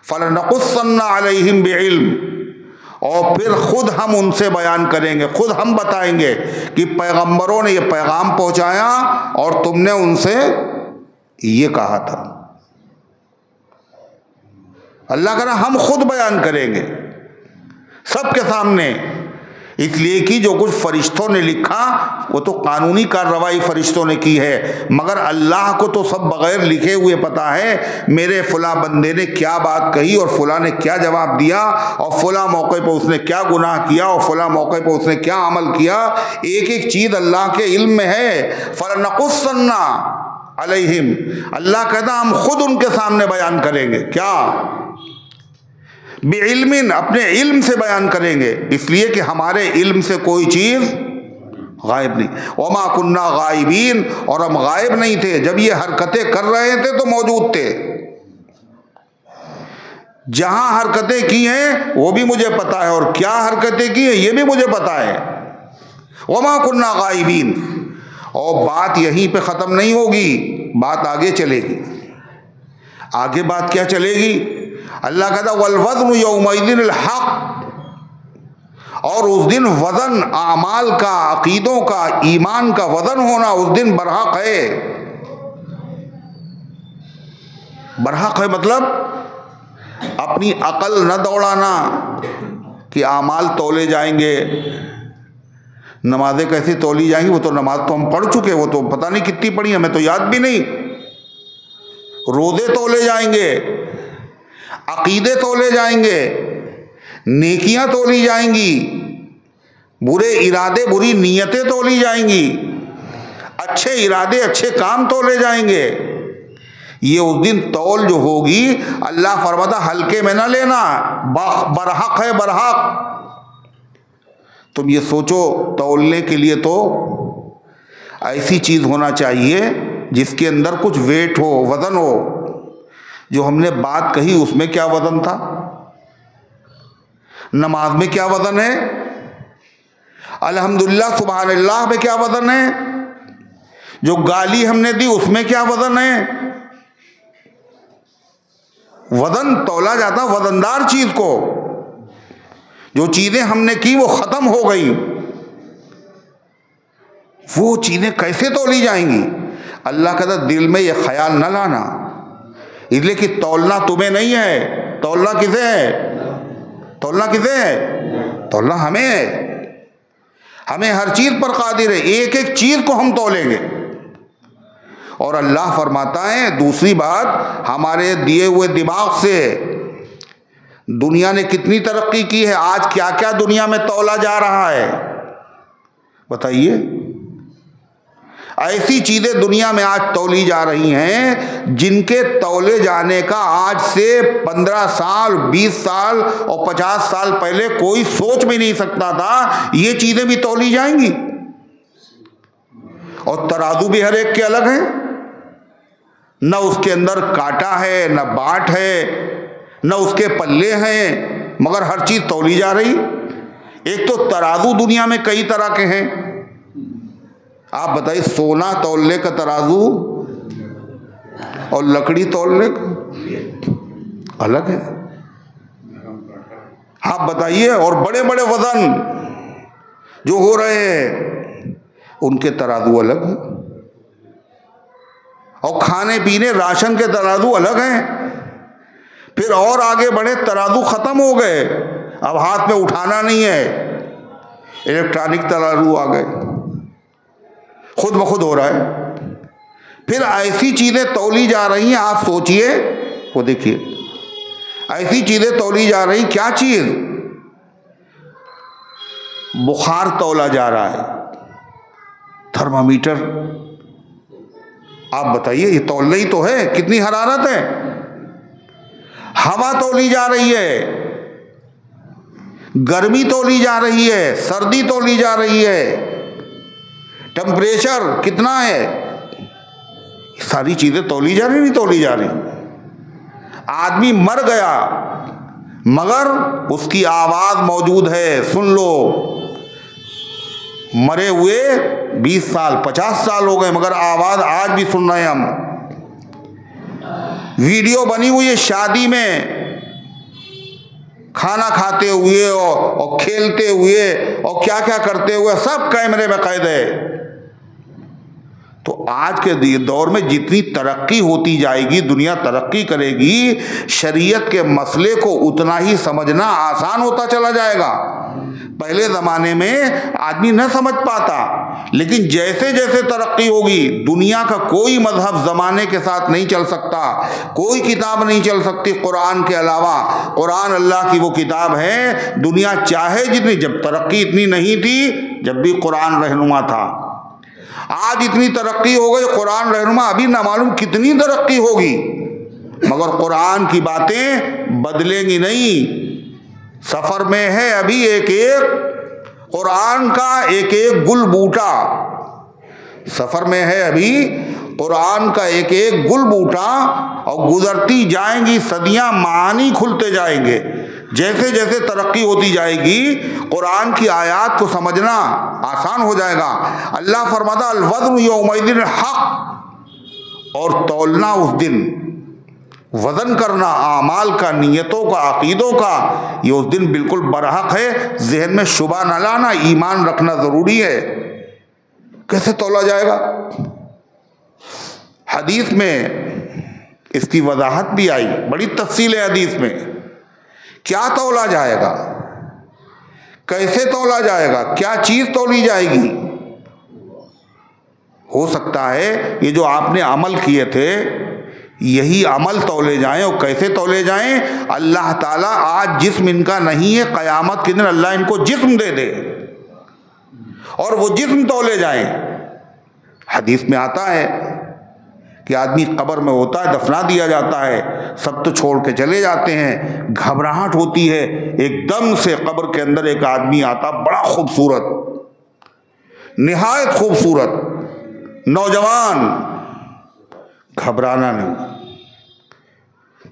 फलनकुस्सन्ना अलैहिम बिइल्म, और फिर खुद हम उनसे बयान करेंगे, खुद हम बताएंगे कि पैगंबरों ने ये पैगाम पहुंचाया और तुमने उनसे ये कहा था। अल्लाह कह रहा हम खुद बयान करेंगे सबके सामने, इसलिए कि जो कुछ फरिश्तों ने लिखा वो तो कानूनी कार्रवाई फरिश्तों ने की है, मगर अल्लाह को तो सब बगैर लिखे हुए पता है मेरे फुला बंदे ने क्या बात कही और फुला ने क्या जवाब दिया, और फुला मौके पर उसने क्या गुनाह किया और फुला मौके पर उसने क्या अमल किया। एक एक चीज़ अल्लाह के इल्म में है। फलनकुस्सन्ना अलैहिम, अल्लाह कहता हम खुद उनके सामने बयान करेंगे। क्या? बिइल्मिन, अपने इल्म से बयान करेंगे, इसलिए कि हमारे इल्म से कोई चीज़ गायब नहीं। वमा कुन्ना गायबीन, और हम गायब नहीं थे, जब ये हरकतें कर रहे थे तो मौजूद थे। जहां हरकतें की हैं वो भी मुझे पता है, और क्या हरकतें की हैं ये भी मुझे पता है। वमा कुन्ना गायबीन, और बात यहीं पे ख़त्म नहीं होगी, बात आगे चलेगी। आगे बात क्या चलेगी? अल्लाह कहता वल वज़्नु यौमइज़िनिल हक़, और उस दिन वज़न आमाल का, अकीदों का, ईमान का वज़न होना उस दिन बरहक है। बरहक है मतलब अपनी अकल न दौड़ाना कि आमाल तोले जाएंगे, नमाजें कैसी तोली जाएंगी, वो तो नमाज तो हम पढ़ चुके, वो तो पता नहीं कितनी पढ़ी, हमें तो याद भी नहीं। रोज़े तोले जाएंगे, अकीदे तोले जाएंगे, नेकियां तोली जाएंगी, बुरे इरादे, बुरी नीयतें तोली जाएंगी, अच्छे इरादे, अच्छे काम तोले जाएंगे। ये उस दिन तौल जो होगी, अल्लाह फरमाता हल्के में ना लेना, बरहक है, बरहक। तुम ये सोचो, तौलने के लिए तो ऐसी चीज होना चाहिए जिसके अंदर कुछ वेट हो, वजन हो। जो हमने बात कही उसमें क्या वजन था? नमाज में क्या वजन है? अल्हम्दुलिल्लाह सुभान अल्लाह में क्या वजन है? जो गाली हमने दी उसमें क्या वजन है? वजन तौला जाता वजनदार चीज को। जो चीजें हमने की वो खत्म हो गई, वो चीजें कैसे तौली जाएंगी? अल्लाह कहता दिल में ये ख्याल न लाना, इसलिए कि तौलना तुम्हें नहीं है, तौलना किसे है? तौलना किसे है? तौलना हमें है। हमें हर चीज पर कादिर है, एक एक चीज को हम तौलेंगे। और अल्लाह फरमाता है दूसरी बात, हमारे दिए हुए दिमाग से दुनिया ने कितनी तरक्की की है। आज क्या क्या दुनिया में तौला जा रहा है बताइए। ऐसी चीजें दुनिया में आज तौली जा रही हैं जिनके तौले जाने का आज से 15 साल, 20 साल और 50 साल पहले कोई सोच भी नहीं सकता था। ये चीजें भी तौली जाएंगी। और तराजू भी हर एक के अलग है, न उसके अंदर कांटा है, न बाट है, न उसके पल्ले हैं, मगर हर चीज तौली जा रही। एक तो तराजू दुनिया में कई तरह के हैं। आप बताइए, सोना तौलने का तराजू और लकड़ी तौलने का अलग है। आप बताइए, और बड़े बड़े वजन जो हो रहे हैं उनके तराजू अलग है, और खाने पीने राशन के तराजू अलग हैं। फिर और आगे बढ़े, तराजू खत्म हो गए, अब हाथ में उठाना नहीं है, इलेक्ट्रॉनिक तराजू आ गए, खुद ब खुद हो रहा है। फिर ऐसी चीजें तौली जा रही हैं, आप सोचिए, वो देखिए ऐसी चीजें तौली जा रही। क्या चीज? बुखार तौला जा रहा है, थर्मामीटर। आप बताइए, ये तौलना ही तो है, कितनी हरारत है। हवा तौली जा रही है, गर्मी तौली जा रही है, सर्दी तौली जा रही है, टेम्परेचर कितना है, सारी चीजें तौली जा रही, नहीं तौली जा रही। आदमी मर गया मगर उसकी आवाज मौजूद है, सुन लो। मरे हुए 20 साल 50 साल हो गए मगर आवाज आज भी सुन रहे हैं हम। वीडियो बनी हुई है शादी में, खाना खाते हुए और खेलते हुए और क्या क्या करते हुए, सब कैमरे में कैद है। तो आज के दौर में जितनी तरक्की होती जाएगी, दुनिया तरक्की करेगी, शरीयत के मसले को उतना ही समझना आसान होता चला जाएगा। पहले ज़माने में आदमी न समझ पाता, लेकिन जैसे जैसे तरक्की होगी, दुनिया का कोई मजहब ज़माने के साथ नहीं चल सकता, कोई किताब नहीं चल सकती कुरान के अलावा। कुरान अल्लाह की वो किताब है, दुनिया चाहे जितनी, जब तरक्की इतनी नहीं थी, जब भी कुरान रहनुमा था। आज इतनी तरक्की हो गई, कुरान रहनुमा अभी ना मालूम कितनी तरक्की होगी, मगर कुरान की बातें बदलेंगी नहीं। सफर में है अभी एक एक कुरान का एक एक गुल बूटा, सफर में है अभी कुरान का एक एक गुल बूटा, और गुजरती जाएंगी सदियां, मानी खुलते जाएंगे। जैसे जैसे तरक्की होती जाएगी, कुरान की आयत को समझना आसान हो जाएगा। अल्लाह फरमाता अल वज़्न यौमइज़िन हक़, और तौलना उस दिन, वजन करना आमाल का, नियतों का, अकीदों का, ये उस दिन बिल्कुल बरहक है। जहन में शुबा न लाना, ईमान रखना जरूरी है। कैसे तौला जाएगा? हदीस में इसकी वजाहत भी आई, बड़ी तफसील है हदीस में। क्या तौला जाएगा, कैसे तौला जाएगा, क्या चीज तौली जाएगी? हो सकता है ये जो आपने अमल किए थे, यही अमल तौले जाएं। और कैसे तौले जाएं? अल्लाह ताला आज जिस्म इनका नहीं है, क़यामत के दिन अल्लाह इनको जिस्म दे दे। और वो जिस्म तौले जाएं। हदीस में आता है कि आदमी कब्र में होता है, दफना दिया जाता है, सब तो छोड़ के चले जाते हैं, घबराहट होती है, एकदम से कब्र के अंदर एक आदमी आता, बड़ा खूबसूरत, निहायत खूबसूरत नौजवान। घबराना नहीं।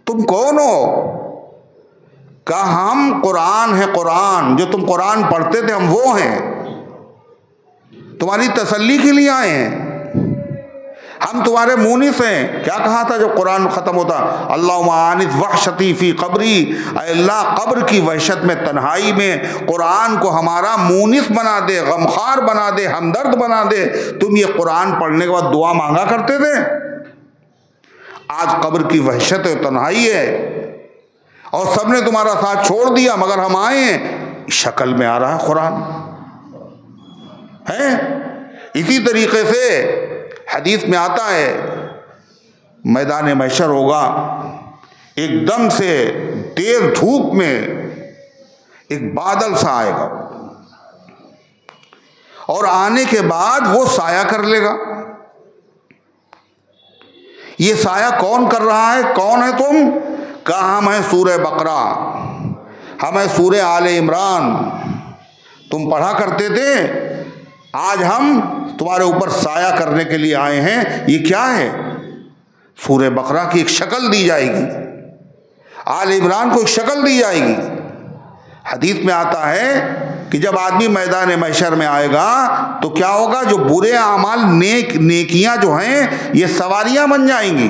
तुम कौन हो? कहा हम कुरान है, कुरान जो तुम कुरान पढ़ते थे हम वो हैं, तुम्हारी तसल्ली के लिए आए हैं, हम तुम्हारे मुनीस हैं। क्या कहा था जब कुरान खत्म होता? अल्लाहुम्मा आनिस वहशती फी कब्री, अल्लाह कब्र की वहशत में, तन्हाई में कुरान को हमारा मुनीस बना दे, गमखार बना दे, हमदर्द बना दे। तुम ये कुरान पढ़ने के बाद दुआ मांगा करते थे, आज कब्र की वहशत है, तन्हाई है, और सबने तुम्हारा साथ छोड़ दिया, मगर हम आए हैं, शक्ल में आ रहा है कुरान है। इसी तरीके से हदीस में आता है, मैदान महशर होगा, एकदम से तेज धूप में एक बादल सा आएगा, और आने के बाद वो साया कर लेगा। ये साया कौन कर रहा है? कौन है तुम? कहा हम हैं सूरह बकरा, हम हैं सूरह आले इमरान, तुम पढ़ा करते थे, आज हम तुम्हारे ऊपर साया करने के लिए आए हैं। ये क्या है? सूरह बकरा की एक शक्ल दी जाएगी, आले इमरान को एक शक्ल दी जाएगी। हदीस में आता है कि जब आदमी मैदान महशर में आएगा तो क्या होगा? जो बुरे आमाल, नेकियां जो हैं, ये सवारियां बन जाएंगी।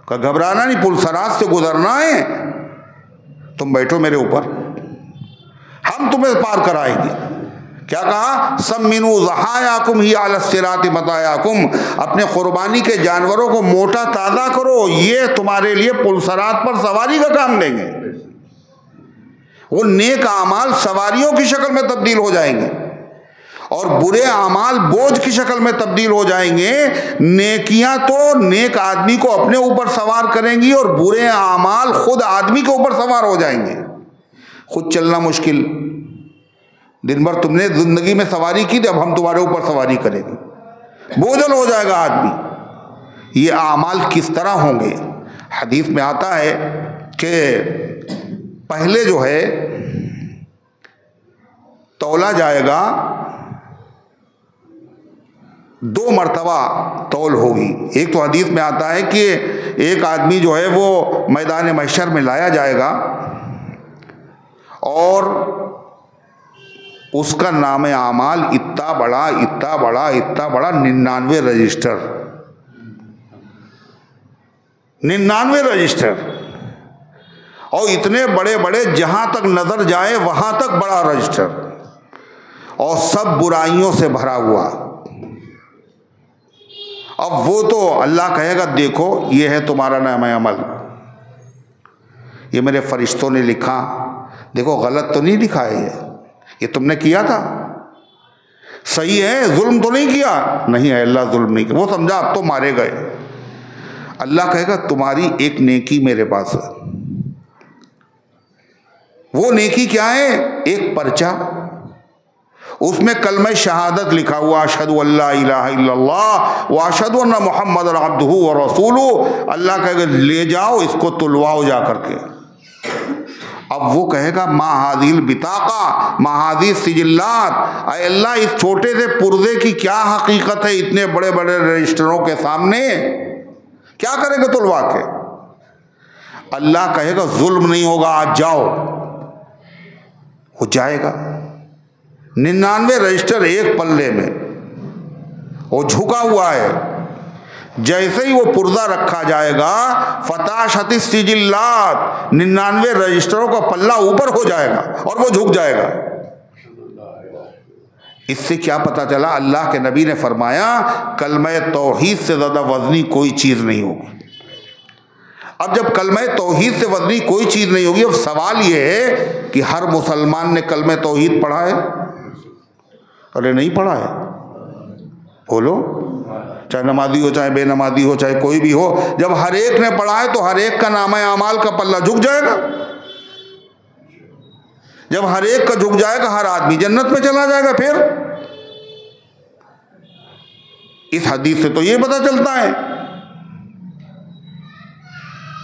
घबराना नहीं, पुलसरात से गुजरना है, तुम बैठो मेरे ऊपर, हम तुम्हें पार कराएंगे। क्या कहा? सम्मिनु ज़हायाकुम ही अला सिराति मतायाकुम, अपने कुर्बानी के जानवरों को मोटा ताज़ा करो, ये तुम्हारे लिए पुलसरात पर सवारी का काम देंगे। वो नेक आमाल सवारियों की शक्ल में तब्दील हो जाएंगे, और बुरे आमाल बोझ की शक्ल में तब्दील हो जाएंगे। नेकियां तो नेक आदमी को अपने ऊपर सवार करेंगी, और बुरे आमाल खुद आदमी के ऊपर सवार हो जाएंगे। खुद चलना मुश्किल, दिन भर तुमने जिंदगी में सवारी की थी, अब हम तुम्हारे ऊपर सवारी करेंगे, बोझल हो जाएगा आदमी। ये आमाल किस तरह होंगे? हदीस में आता है कि पहले जो है तौला जाएगा, 2 मर्तबा तौल होगी। एक तो हदीस में आता है कि एक आदमी जो है वो मैदान महशर में लाया जाएगा, और उसका नाम आमाल इतना बड़ा, इतना बड़ा, इतना बड़ा, 99 रजिस्टर, 99 रजिस्टर, और इतने बड़े बड़े, जहां तक नजर जाए वहां तक बड़ा रजिस्टर, और सब बुराइयों से भरा हुआ। अब वो तो अल्लाह कहेगा, देखो ये है तुम्हारा नाम अमल, ये मेरे फरिश्तों ने लिखा, देखो गलत तो नहीं लिखा है, ये तुमने किया था, सही है, जुल्म तो नहीं किया। नहीं है अल्लाह, जुल्म नहीं किया। वो समझा अब तो मारे गए। अल्लाह कहेगा तुम्हारी एक नेकी मेरे पास है। वो नेकी क्या है? एक पर्चा, उसमें कलमा शहादत लिखा हुआ, अशहदु अल्ला इलाहा इल्लल्लाह व अशहदु अन्ना मुहम्मदन अब्दुहु व रसूलुहु। अल्लाह कहेगा ले जाओ, इसको तुलवाओ जा करके। अब वो कहेगा मा हादिल बिताका, मा हादिल सिजिल्लात, अल्लाह इस छोटे से पुर्जे की क्या हकीकत है इतने बड़े बड़े रजिस्टरों के सामने, क्या करेंगे तुलवा के? अल्लाह कहेगा जुल्म नहीं होगा, आज जाओ। वो जाएगा, 99 रजिस्टर एक पल्ले में, वो झुका हुआ है। जैसे ही वो पुर्जा रखा जाएगा, फताशति सिजिल्लात, 99 रजिस्टरों का पल्ला ऊपर हो जाएगा और वो झुक जाएगा। इससे क्या पता चला? अल्लाह के नबी ने फरमाया कलमा तौहीद से ज़्यादा वज़नी कोई चीज़ नहीं होगी। अब जब कलमा तौहीद से वज़नी कोई चीज़ नहीं होगी, अब सवाल ये है कि हर मुसलमान ने कलमा तौहीद पढ़ा है? अरे नहीं पढ़ा है, बोलो, चाहे नमाजी हो, चाहे बेनमाजी हो, चाहे कोई भी हो। जब हर एक ने पढ़ा है तो हर एक का नाम अमाल का पल्ला झुक जाएगा। जब हर एक का झुक जाएगा, हर आदमी जन्नत में चला जाएगा। फिर इस हदीस से तो ये पता चलता है।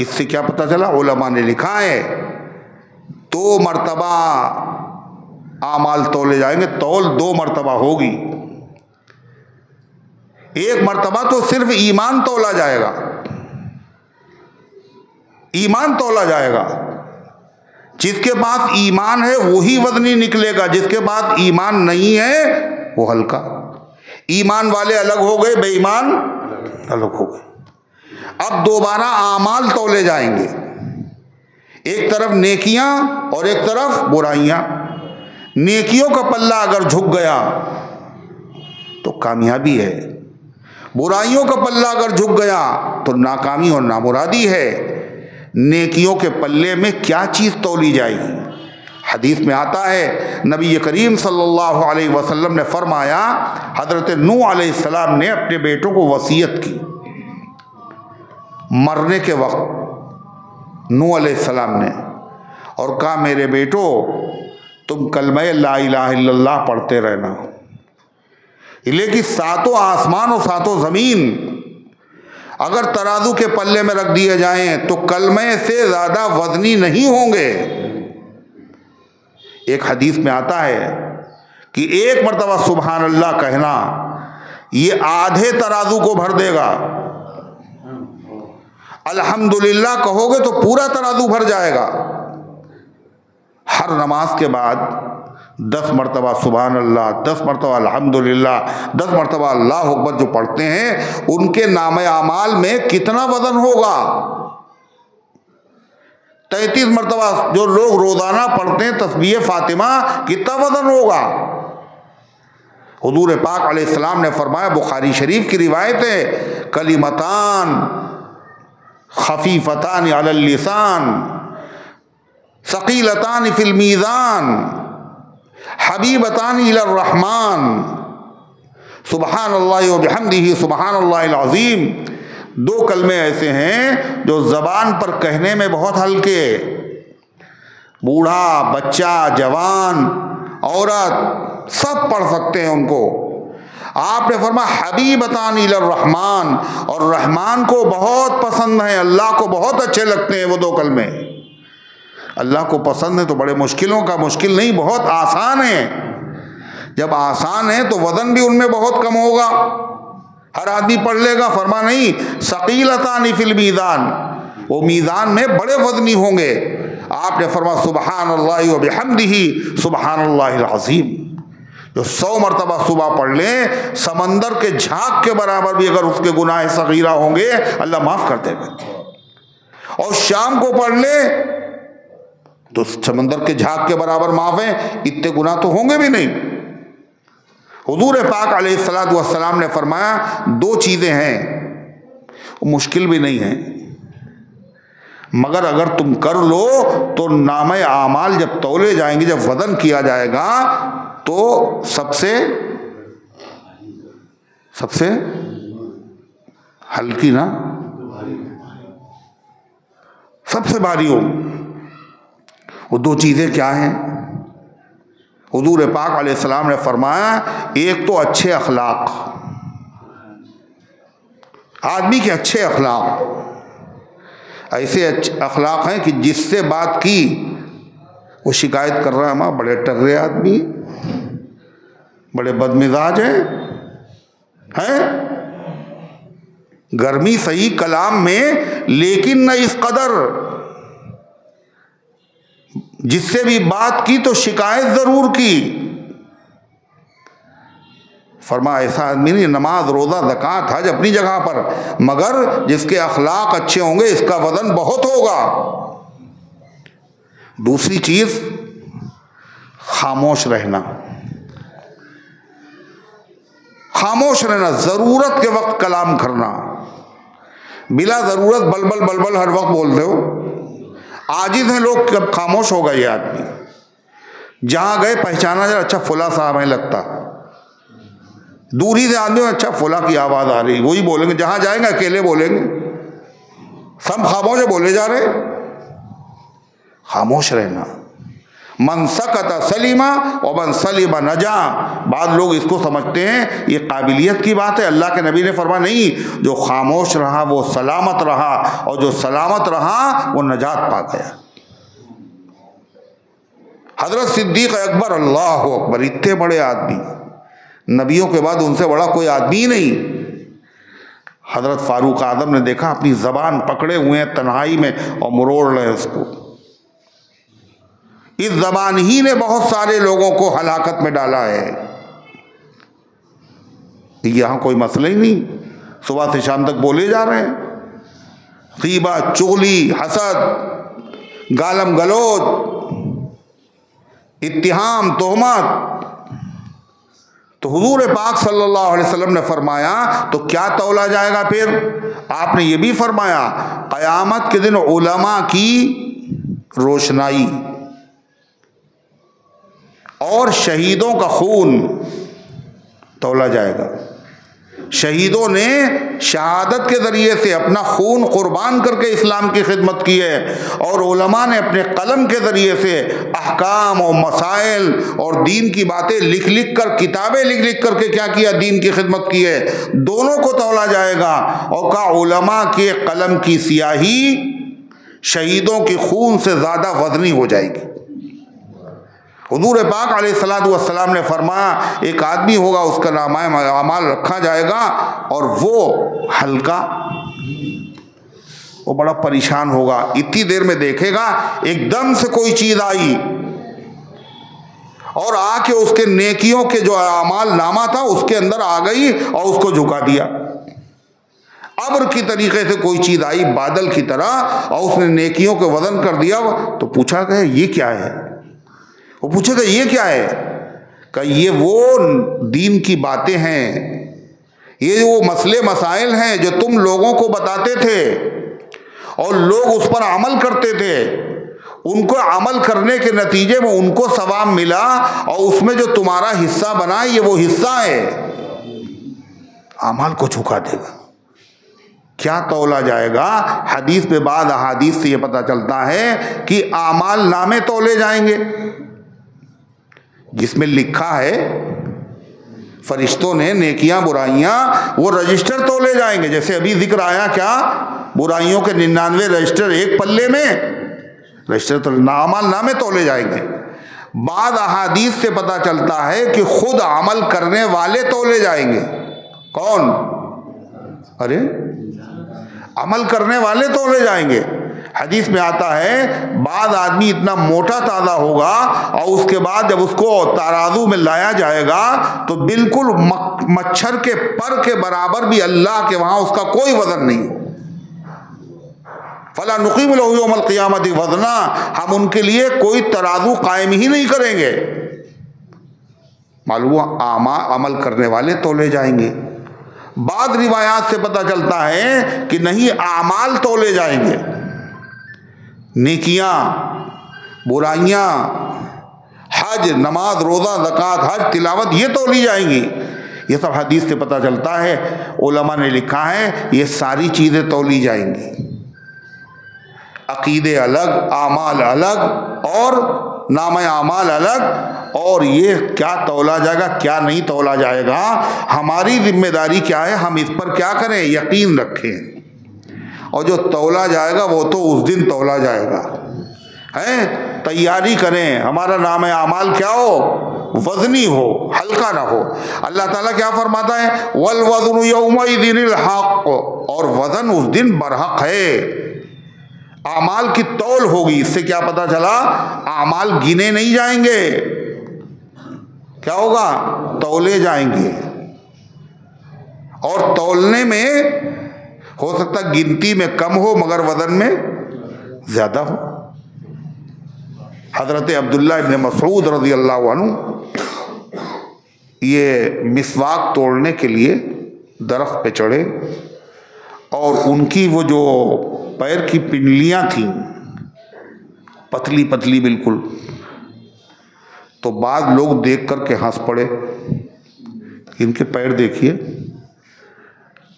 इससे क्या पता चला? उलमा ने लिखा है 2 मर्तबा आमाल तोले जाएंगे। तौल 2 मर्तबा होगी। एक मर्तबा तो सिर्फ ईमान तोला जाएगा, ईमान तोला जाएगा। जिसके पास ईमान है वही वजनी निकलेगा, जिसके पास ईमान नहीं है वो हल्का। ईमान वाले अलग हो गए, बेईमान अलग हो गए। अब दोबारा आमाल तौले जाएंगे, एक तरफ नेकियां और एक तरफ बुराइयां। नेकियों का पल्ला अगर झुक गया तो कामयाबी है, बुराइयों का पल्ला अगर झुक गया तो नाकामी और नामुरादी है। नेकियों के पल्ले में क्या चीज़ तौली जाएगी? हदीस में आता है नबी करीम सल्लल्लाहु अलैहि वसल्लम ने फरमाया, हज़रत नूह अलैहिस्सलाम ने अपने बेटों को वसीयत की मरने के वक्त, नूह अलैहिस्सलाम ने, और कहा मेरे बेटो तुम कलमा ला इलाहा इल्लल्लाह पढ़ते रहना, लेकिन 7 आसमान और 7 ज़मीन अगर तराजू के पल्ले में रख दिए जाएं तो कलमे से ज़्यादा वजनी नहीं होंगे। एक हदीस में आता है कि एक मर्तबा सुबहान अल्लाह कहना ये आधे तराजू को भर देगा, अल्हम्दुलिल्लाह कहोगे तो पूरा तराजू भर जाएगा। हर नमाज के बाद 10 मरतबा सुबहान अल्लाह, 10 मरतबा अल्हम्दुलिल्लाह, 10 मरतबा अल्लाह अकबर जो पढ़ते हैं उनके नामे आमाल में कितना वजन होगा? 33 मरतबा जो लोग रोजाना पढ़ते हैं तस्बीह फातिमा, कितना वजन होगा? हुजूर पाक अलैहिस्सलाम ने फरमाया, बुखारी शरीफ की रिवायत है, कलिमतान खफीफतान अलल लिसान सकीलतान फिल मीज़ान हबीबतान इलर रहमान सुबहानल्लाहि व बिहम्दिही सुबहानल्लाहिल अज़ीम। 2 कलमे ऐसे हैं जो ज़बान पर कहने में बहुत हल्के, बूढ़ा बच्चा जवान औरत सब पढ़ सकते हैं उनको। आपने फरमाया हबीबतान इलर रहमान, और रहमान को बहुत पसंद है, अल्लाह को बहुत अच्छे लगते हैं वो 2 कलमे। अल्लाह को पसंद है तो बड़े मुश्किलों का मुश्किल नहीं, बहुत आसान है। जब आसान है तो वजन भी उनमें बहुत कम होगा, हर आदमी पढ़ लेगा। फरमा नहीं, सकीलतान फिल मीज़ान, वो मीज़ान में बड़े वजनी होंगे। आपने फरमा सुबहानल्लाहि व बिहम्दिही सुबहानल्लाहिल अज़ीम। जो 100 मरतबा सुबह पढ़ लें, समंदर के झाग के बराबर भी अगर उसके गुनाह सगीरा होंगे अल्लाह माफ़ कर देगा। और शाम को पढ़ लें तो समंदर के झाग के बराबर माफ़ है, इतने गुनाह तो होंगे भी नहीं। हुजूर पाक अलैहिस्सलातु वस्सलाम ने फरमाया 2 चीज़ें हैं, वो मुश्किल भी नहीं है, मगर अगर तुम कर लो तो नामे आमाल जब तौले जाएंगे, जब वजन किया जाएगा तो सबसे हल्की ना सबसे भारी हो। वो 2 चीज़ें क्या हैं? हुजूर पाक अलैहिस्सलाम ने फरमाया, एक तो अच्छे अखलाक, आदमी के अच्छे अखलाक, ऐसे अच्छे अखलाक हैं कि जिससे बात की वो शिकायत कर रहा है, हमारा बड़े टर्रे आदमी, बड़े बदमिजाज हैं, गर्मी सही कलाम में, लेकिन न इस कदर जिससे भी बात की तो शिकायत जरूर की। फरमा ऐसा आदमी नहीं, नमाज रोज़ा ज़कात हज अपनी जगह पर, मगर जिसके अखलाक अच्छे होंगे इसका वजन बहुत होगा। दूसरी चीज़ खामोश रहना, खामोश रहना, ज़रूरत के वक्त कलाम करना, बिला ज़रूरत बलबल बलबल हर वक्त बोलते हो। आजिज़ हैं लोग, कब खामोश होगा ये आदमी? जहाँ गए पहचाना जाए, अच्छा फुला साहब है लगता, दूरी से आदमी अच्छा फुला की आवाज़ आ रही, वही बोलेंगे। जहाँ जाएंगे अकेले बोलेंगे, सब खामोश बोले जा रहे। खामोश रहना। मन सकत सलीमा और मन सलीमा नजा। बाद लोग इसको समझते हैं ये काबिलियत की बात है। अल्लाह के नबी ने फरमाया नहीं, जो खामोश रहा वो सलामत रहा और जो सलामत रहा वो नजात पा गया। हजरत सिद्दीक अकबर, अल्लाह अकबर, इतने बड़े आदमी, नबियों के बाद उनसे बड़ा कोई आदमी नहीं। हजरत फारूक आजम ने देखा अपनी जबान पकड़े हुए हैं तन्हाई में और मरोड़ रहे हैं उसको। इस जबान ही ने बहुत सारे लोगों को हलाकत में डाला है। यहां कोई मसला ही नहीं, सुबह से शाम तक बोले जा रहे हैं। गीबा, चुगली, हसद, गालम गलोच, इत्तिहाम, तोहमत। तो हुजूर पाक सल्लल्लाहु अलैहि वसल्लम ने फरमाया तो क्या तौला जाएगा? फिर आपने ये भी फरमाया क़यामत के दिन उलमा की रोशनाई और शहीदों का खून तौला जाएगा। शहीदों ने शहादत के ज़रिए से अपना खून कुर्बान करके इस्लाम की खिदमत की है और उलमा ने अपने कलम के ज़रिए से अहकाम और मसाइल और दीन की बातें लिख लिख कर, किताबें लिख लिख करके क्या किया? दीन की खिदमत की है। दोनों को तौला जाएगा और कहा उलमा के कलम की स्याही शहीदों के खून से ज़्यादा वज़नी हो जाएगी। हुजूर पाक अलैहिस्सलातु वस्सलाम ने फरमाया एक आदमी होगा, उसका नामाए अमाल रखा जाएगा और वो हल्का, वो बड़ा परेशान होगा। इतनी देर में देखेगा एकदम से कोई चीज़ आई और आके उसके नेकियों के जो अमाल नामा था उसके अंदर आ गई और उसको झुका दिया। अब्र की तरीके से कोई चीज़ आई बादल की तरह और उसने नेकियों के वजन कर दिया। तो पूछा गया ये क्या है? वो पूछेगा ये क्या है? कि ये वो दीन की बातें हैं, ये वो मसले मसाइल हैं जो तुम लोगों को बताते थे और लोग उस पर अमल करते थे। उनको अमल करने के नतीजे में उनको सवाब मिला और उसमें जो तुम्हारा हिस्सा बना ये वो हिस्सा है। अमल को झुका देगा। क्या तौला जाएगा? हदीस पे बाद अहादीस से ये पता चलता है कि आमाल नामे तौले जाएंगे जिसमें लिखा है फरिश्तों ने नेकियां बुराइयां, वो रजिस्टर तौले जाएंगे। जैसे अभी जिक्र आया क्या, बुराइयों के 99 रजिस्टर एक पल्ले में, रजिस्टर तो अमाल नामे तौले जाएंगे। बाद अहादीस से पता चलता है कि खुद अमल करने वाले तौले जाएंगे। कौन? अरे अमल करने वाले तौले जाएंगे। हदीस में आता है बाद आदमी इतना मोटा ताज़ा होगा और उसके बाद जब उसको तराजू में लाया जाएगा तो बिल्कुल मच्छर के पर के बराबर भी अल्लाह के वहाँ उसका कोई वजन नहीं हो। फला नुकीम लहू यौमल क़ियामति वज़ना, हम उनके लिए कोई तराजू कायम ही नहीं करेंगे। मालूम अमल करने वाले तौले जाएंगे। बाद रिवायात से पता चलता है कि नहीं, आमाल तौले जाएंगे। नेकियां, बुराइयां, हज, नमाज, रोज़ा, ज़कात, हज, तिलावत ये तौली जाएंगी। ये सब हदीस से पता चलता है। उलमा ने लिखा है ये सारी चीज़ें तौली जाएंगी। अकीदे अलग, आमाल अलग और नाम आमाल अलग। और ये क्या तौला जाएगा क्या नहीं तौला जाएगा, हमारी जिम्मेदारी क्या है? हम इस पर क्या करें? यकीन रखें। और जो तौला जाएगा वो तो उस दिन तौला जाएगा, हैं? तैयारी करें, हमारा नाम आमाल क्या हो? वजनी हो, हल्का ना हो। अल्लाह ताला क्या फरमाता है? वल वज़नु यौमइज़िनिल हक़, और वजन उस दिन बरहक है। आमाल की तौल होगी। इससे क्या पता चला? आमाल गिने नहीं जाएंगे। क्या होगा? तौले जाएंगे। और तौलने में हो सकता गिनती में कम हो मगर वजन में ज्यादा हो। हजरत अब्दुल्ला इब्न मसऊद रज़ी अल्लाह अन्हु ये मिसवाक तोड़ने के लिए दरख्त पे चढ़े और उनकी वो जो पैर की पिंडलियां थीं पतली पतली बिल्कुल, तो बाद लोग देख कर के हंस पड़े, इनके पैर देखिए।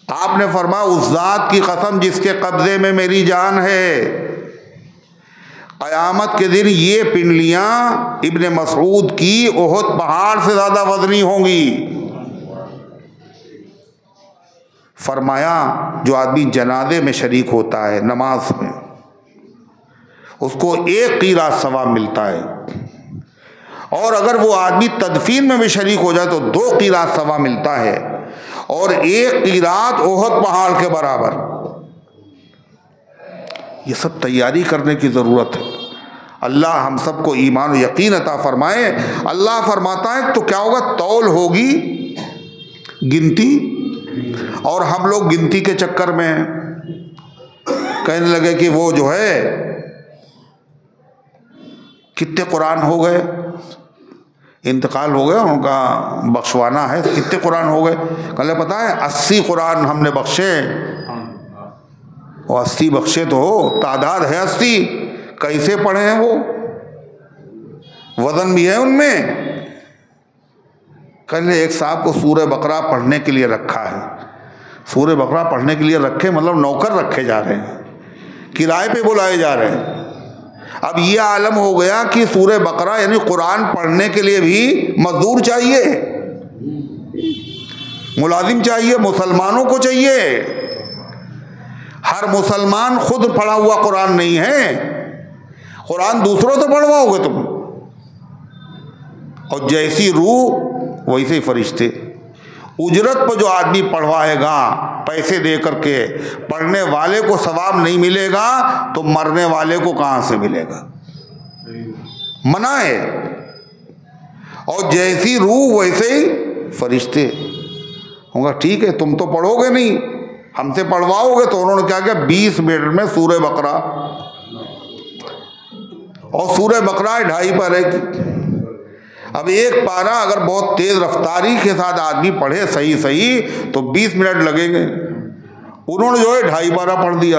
आपने फरमाया उस जात की कसम जिसके कब्जे में मेरी जान है, क़यामत के दिन ये पिंडलियाँ इब्ने मसऊद की ओहद पहाड़ से ज़्यादा वज़नी होंगी। फरमाया जो आदमी जनाजे में शरीक होता है नमाज में, उसको 1 क़ीरात सवाब मिलता है, और अगर वो आदमी तदफीन में भी शरीक हो जाए तो 2 क़ीरात सवाब मिलता है, और 1 क़ीरात ओहद पहाड़ के बराबर। ये सब तैयारी करने की ज़रूरत है। अल्लाह हम सबको ईमान और यकीन अता फरमाए। अल्लाह फरमाता है तो क्या होगा, तौल होगी, गिनती, और हम लोग गिनती के चक्कर में कहने लगे कि वो जो है कितने कुरान हो गए, इंतकाल हो गया, उनका बख्शवाना है, कितने कुरान हो गए? कल पता है 80 कुरान हमने बख्शे, और 80 बख्शे तो हो, तादाद है 80, कैसे पढ़े हैं वो, वजन भी है उनमें। कल एक साहब को सूरह बकरा पढ़ने के लिए रखा है, सूरह बकरा पढ़ने के लिए रखे मतलब नौकर रखे जा रहे हैं, किराए पे बुलाए जा रहे हैं। अब ये आलम हो गया कि सूरह बकरा यानी कुरान पढ़ने के लिए भी मजदूर चाहिए, मुलाजिम चाहिए, मुसलमानों को चाहिए। हर मुसलमान खुद पढ़ा हुआ कुरान नहीं है, कुरान दूसरों से पढ़वाओगे तुम, और जैसी रूह वैसे ही फरिश्ते। उजरत पर जो आदमी पढ़वाएगा पैसे दे करके, पढ़ने वाले को सवाब नहीं मिलेगा तो मरने वाले को कहाँ से मिलेगा? मना है। और जैसी रूह वैसे ही फरिश्ते होगा। ठीक है तुम तो पढ़ोगे नहीं, हमसे पढ़वाओगे। तो उन्होंने क्या किया, 20 मिनट में सूरह बकरा, और सूरह बकरा 2.5 पारे की। अब एक पारा अगर बहुत तेज रफ्तारी के साथ आदमी पढ़े सही सही तो 20 मिनट लगेंगे। उन्होंने जो है 2.5 पारा पढ़ दिया।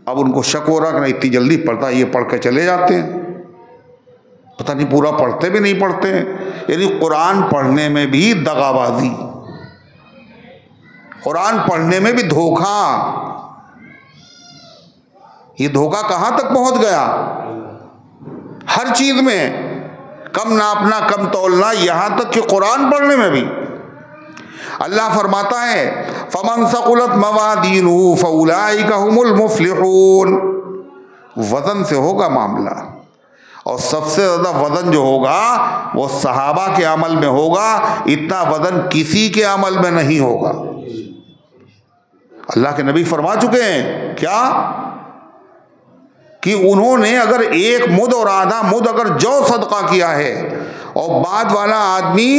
अब उनको शक हो रहा कि नहीं इतनी जल्दी पढ़ता, ये पढ़ के चले जाते हैं, पता नहीं पूरा पढ़ते भी नहीं पढ़ते हैं। यानी कुरान पढ़ने में भी दगाबाजी, कुरान पढ़ने में भी धोखा। ये धोखा कहाँ तक पहुंच गया? हर चीज में कम नापना, कम तौलना, यहां तक कि कुरान पढ़ने में भी। अल्लाह फरमाता है फमन सकुलत मवादीनुहु फउलाइका हुमुल मुफ्लिहून। वजन से होगा मामला, और सबसे ज्यादा वजन जो होगा वो सहाबा के अमल में होगा। इतना वजन किसी के अमल में नहीं होगा। अल्लाह के नबी फरमा चुके हैं क्या कि उन्होंने अगर 1 मुद और आधा मुद अगर जौ सदका किया है, और बाद वाला आदमी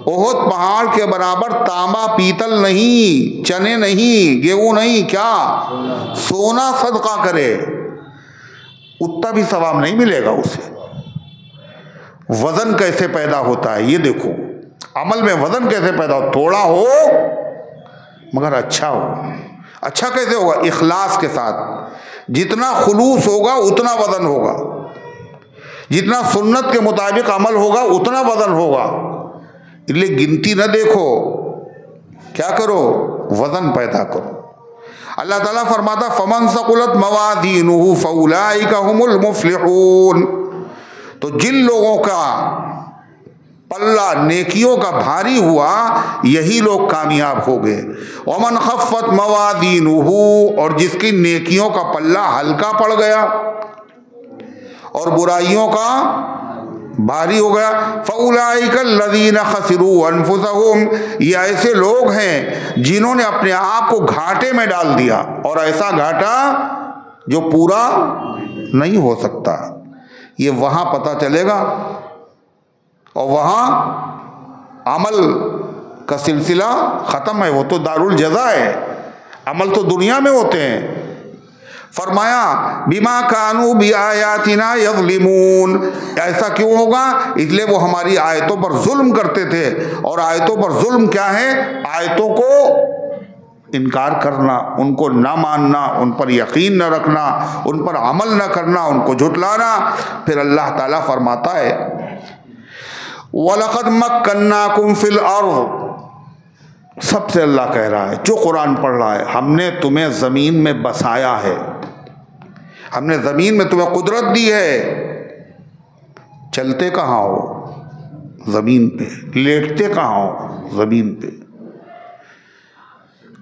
ओहद पहाड़ के बराबर तांबा पीतल नहीं, चने नहीं, गेहूं नहीं, क्या सोना सदका करे, उतना भी सवाब नहीं मिलेगा उसे। वजन कैसे पैदा होता है ये देखो, अमल में वजन कैसे पैदा हो। थोड़ा हो मगर अच्छा हो। अच्छा कैसे होगा? इखलास के साथ। जितना खुलूस होगा उतना वजन होगा, जितना सुन्नत के मुताबिक अमल होगा उतना वजन होगा। इसलिए गिनती न देखो, क्या करो, वजन पैदा करो। अल्लाह ताला फरमाता फमन सकुलत मवादीनुहु फउलाइका हुमुल मुफ्लिहून। तो जिन लोगों का पल्ला नेकियों का भारी हुआ यही लोग कामयाब हो गए। वमन खफ्फत मवादीनुहु, और जिसकी नेकियों का पल्ला हल्का पड़ गया और बुराइयों का भारी हो गया, फउलाइका लज़ीना खसिरू अनफुसहुम। ये ऐसे लोग हैं जिन्होंने अपने आप को घाटे में डाल दिया, और ऐसा घाटा जो पूरा नहीं हो सकता। ये वहां पता चलेगा, और वहां अमल का सिलसिला खत्म है। वो तो दारुल जज़ा है, अमल तो दुनिया में होते हैं। फरमाया बिमा कानू बि आयातिना यज़लिमून। ऐसा क्यों होगा? इसलिए वो हमारी आयतों पर जुल्म करते थे। और आयतों पर जुल्म क्या है? आयतों को इनकार करना, उनको ना मानना, उन पर यकीन न रखना, उन पर अमल न करना, उनको झुटलाना। फिर अल्लाह ताला फरमाता है वलक़द मक्कन्नाकुम फिल अर्ज़। सबसे अल्लाह कह रहा है जो कुरान पढ़ रहा है, हमने तुम्हें ज़मीन में बसाया है। हमने ज़मीन में तुम्हें कुदरत दी है, चलते कहाँ हो? ज़मीन पे। लेटते कहाँ हो? ज़मीन पे।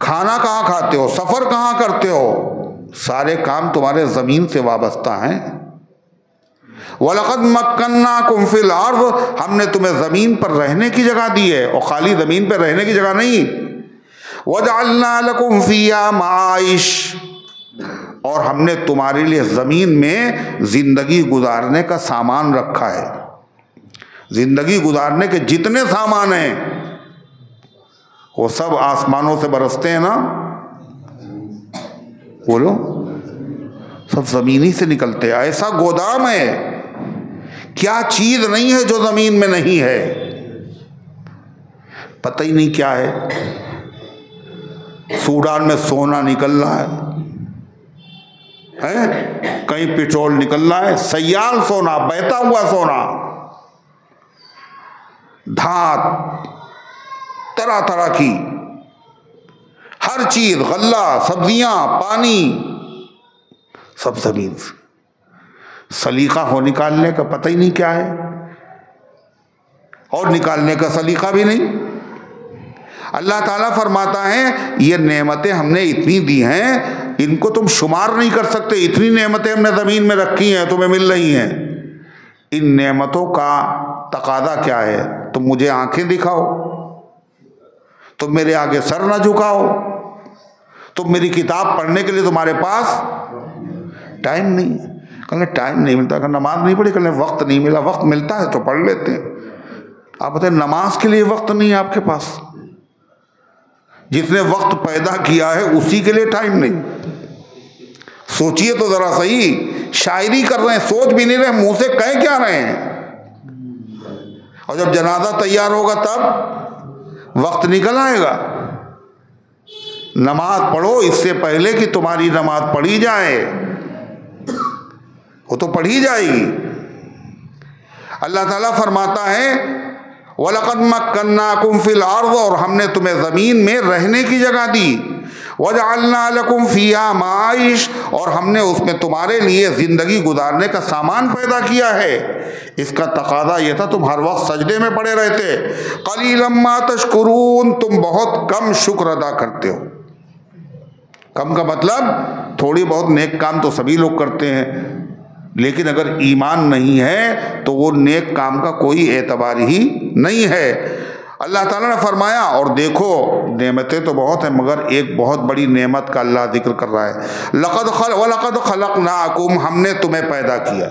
खाना कहाँ खाते हो? सफ़र कहाँ करते हो? सारे काम तुम्हारे ज़मीन से वाबस्ता हैं। वलक़द मक्कन्नाकुम फिल अर्ज़, हमने तुम्हें ज़मीन पर रहने की जगह दी है, और खाली ज़मीन पर रहने की जगह नहीं। वजअलना लकुम फ़ीहा माइश, और हमने तुम्हारे लिए ज़मीन में ज़िंदगी गुजारने का सामान रखा है। ज़िंदगी गुजारने के जितने सामान हैं वो सब आसमानों से बरसते हैं ना, बोलो, सब ज़मीनी से निकलते हैं। ऐसा गोदाम है, क्या चीज़ नहीं है जो ज़मीन में नहीं है, पता ही नहीं क्या है। सूडान में सोना निकल रहा है, कहीं पेट्रोल निकल रहा है, सयाल सोना, बहता हुआ सोना, धात तरह तरह की हर चीज, गल्ला, सब्जियां, पानी, सब जमीन से। सलीका हो निकालने का पता ही नहीं क्या है, और निकालने का सलीका भी नहीं। अल्लाह ताला फरमाता है ये नेमतें हमने इतनी दी हैं, इनको तुम शुमार नहीं कर सकते। इतनी नेमतें हमने ज़मीन में रखी हैं, तुम्हें मिल रही हैं। इन नेमतों का तकादा क्या है? तुम मुझे आंखें दिखाओ, तुम मेरे आगे सर ना झुकाओ, तुम मेरी किताब पढ़ने के लिए तुम्हारे पास टाइम नहीं है। कहने टाइम नहीं मिलता, नमाज नहीं पढ़ी, कहने वक्त नहीं मिला। वक्त मिलता है तो पढ़ लेते हैं। आप बताए नमाज के लिए वक्त नहीं है आपके पास। जिसने वक्त पैदा किया है उसी के लिए टाइम नहीं। सोचिए तो जरा सही, शायरी कर रहे हैं, सोच भी नहीं रहे, मुंह से कह क्या रहे हैं। और जब जनाजा तैयार होगा तब वक्त निकल आएगा। नमाज पढ़ो इससे पहले कि तुम्हारी नमाज पढ़ी जाए, वो तो पढ़ी जाएगी। अल्लाह ताला फरमाता है वलक़द मक्कन्नाकुम फिल अर्ज़, और हमने तुम्हें ज़मीन में रहने की जगह दी। वजअलना लकुम फ़ीहा माइश, और हमने उसमें तुम्हारे लिए ज़िंदगी गुजारने का सामान पैदा किया है। इसका तकादा यह था तुम हर वक्त सजदे में पड़े रहते। क़लीलन मा तशकुरून, तुम बहुत कम शुक्र अदा करते हो। कम का मतलब थोड़ी बहुत नेक काम तो सभी लोग करते हैं, लेकिन अगर ईमान नहीं है तो वो नेक काम का कोई एतबार ही नहीं है। अल्लाह ताला ने फरमाया, और देखो नेमतें तो बहुत हैं, मगर एक बहुत बड़ी नेमत का अल्लाह जिक्र कर रहा है। वलक़द खलक़नाकुम, हमने तुम्हें पैदा किया,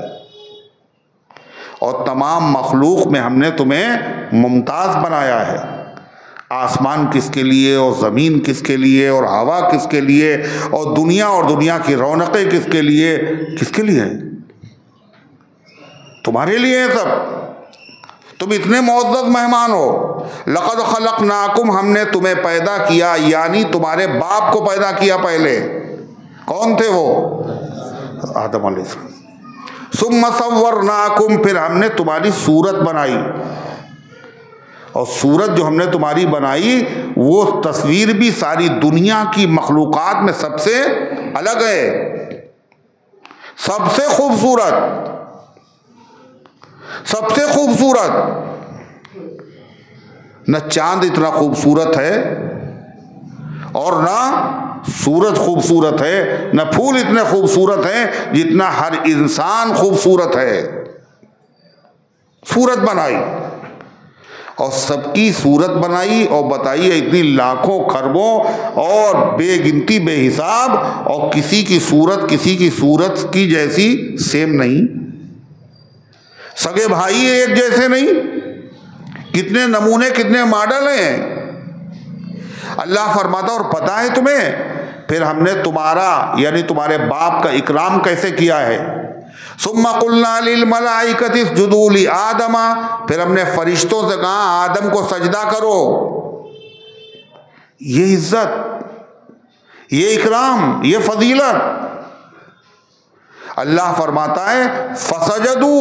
और तमाम मखलूक में हमने तुम्हें मुमताज़ बनाया है। आसमान किसके लिए, और ज़मीन किसके लिए, और हवा किसके लिए, और दुनिया की रौनकें किसके लिए? किसके लिए है? तुम्हारे लिए है सब। तुम इतने मुअज़्ज़ज़ मेहमान हो। लक़द खलक़नाकुम, हमने तुम्हें पैदा किया, यानी तुम्हारे बाप को पैदा किया पहले। कौन थे वो? आदम अलैहिस्सलाम। सुम्मा सव्वरनाकुम, फिर हमने तुम्हारी सूरत बनाई, और सूरत जो हमने तुम्हारी बनाई वो तस्वीर भी सारी दुनिया की मखलूक़ात में सबसे अलग है, सबसे खूबसूरत, सबसे खूबसूरत। न चांद इतना खूबसूरत है, और ना सूरज खूबसूरत है, न फूल इतने खूबसूरत हैं जितना हर इंसान खूबसूरत है। सूरत बनाई, और सबकी सूरत बनाई, और बताइए इतनी लाखों खरबों और बेगिनती बेहिसाब, और किसी की सूरत की जैसी सेम नहीं। सगे भाई एक जैसे नहीं, कितने नमूने, कितने मॉडल हैं। अल्लाह फरमाता, और पता है तुम्हें फिर हमने तुम्हारा यानी तुम्हारे बाप का इकराम कैसे किया है। सुम्मा कुल्ना लिल मलाइकति इसजुदू ली आदमा, फिर हमने फरिश्तों से कहा आदम को सजदा करो। ये इज्जत, ये इकराम, ये फजीलत। अल्लाह फरमाता है फसजदू,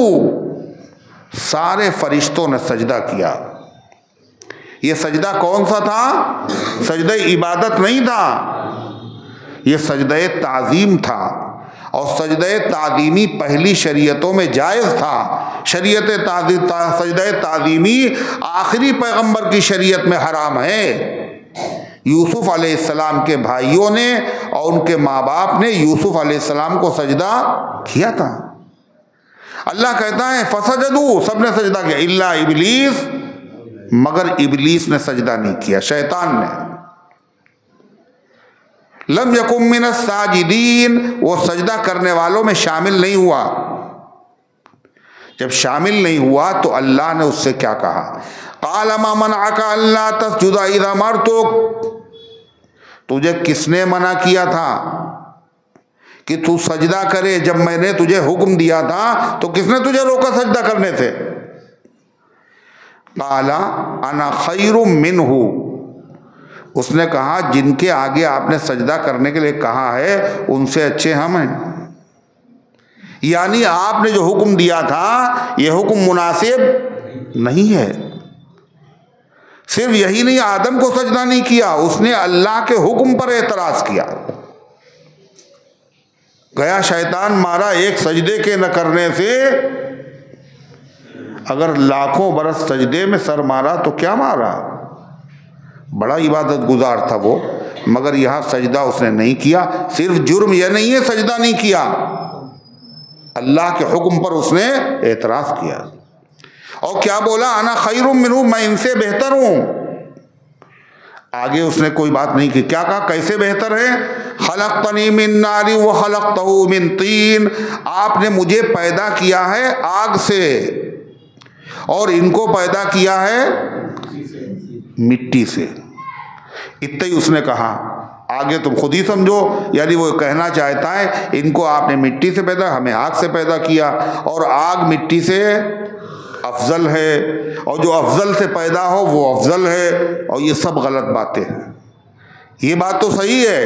सारे फरिश्तों ने सजदा किया। ये सजदा कौन सा था? सजदा इबादत नहीं था, ये सजदा ताज़ीम था। और सजदे ताज़ीमी पहली शरीयतों में जायज़ था। सजदे ताज़ीमी आखिरी पैगंबर की शरीयत में हराम है। यूसुफ अलैहिस्सलाम के भाइयों ने और उनके माँ बाप ने यूसुफ अलैहिस्सलाम को सजदा किया था। अल्लाह कहता है फसजदू, सबने सजदा किया, इल्ला इबलीस, मगर इबलीस ने सजदा नहीं किया, शैतान ने। लम यकुम मिनस साजिदीन, वो सजदा करने वालों में शामिल नहीं हुआ। जब शामिल नहीं हुआ तो अल्लाह ने उससे क्या कहा, क़ाल मा मनअका अल्ला तस्जुदा इज़ा अमरतुक, तुझे किसने मना किया था कि तू सजदा करे जब मैंने तुझे हुक्म दिया था? तो किसने तुझे रोका सजदा करने से? क़ाला अना खैरुम मिन्हु, उसने कहा जिनके आगे आपने सजदा करने के लिए कहा है उनसे अच्छे हम हैं। यानी आपने जो हुक्म दिया था यह हुक्म मुनासिब नहीं है। सिर्फ यही नहीं, आदम को सजदा नहीं किया, उसने अल्लाह के हुक्म पर एतराज किया। गया शैतान मारा एक सजदे के न करने से। अगर लाखों बरस सजदे में सर मारा तो क्या मारा, बड़ा इबादत गुजार था वो, मगर यहाँ सजदा उसने नहीं किया। सिर्फ जुर्म यह नहीं है सजदा नहीं किया, अल्लाह के हुक्म पर उसने एतराज किया। और क्या बोला, अना खैरुम मिन्हु, मैं इनसे बेहतर हूँ। आगे उसने कोई बात नहीं की, क्या कहा, कैसे बेहतर है? खलक़तनी मिन नारी व खलक़तहु मिन तीन, आपने मुझे पैदा किया है आग से और इनको पैदा किया है मिट्टी से। इतना ही उसने कहा, आगे तुम खुद ही समझो। यानी वो कहना चाहता है इनको आपने मिट्टी से पैदा, हमें आग से पैदा किया, और आग मिट्टी से अफजल है, और जो अफजल से पैदा हो वो अफजल है, और ये सब गलत बातें हैं। ये बात तो सही है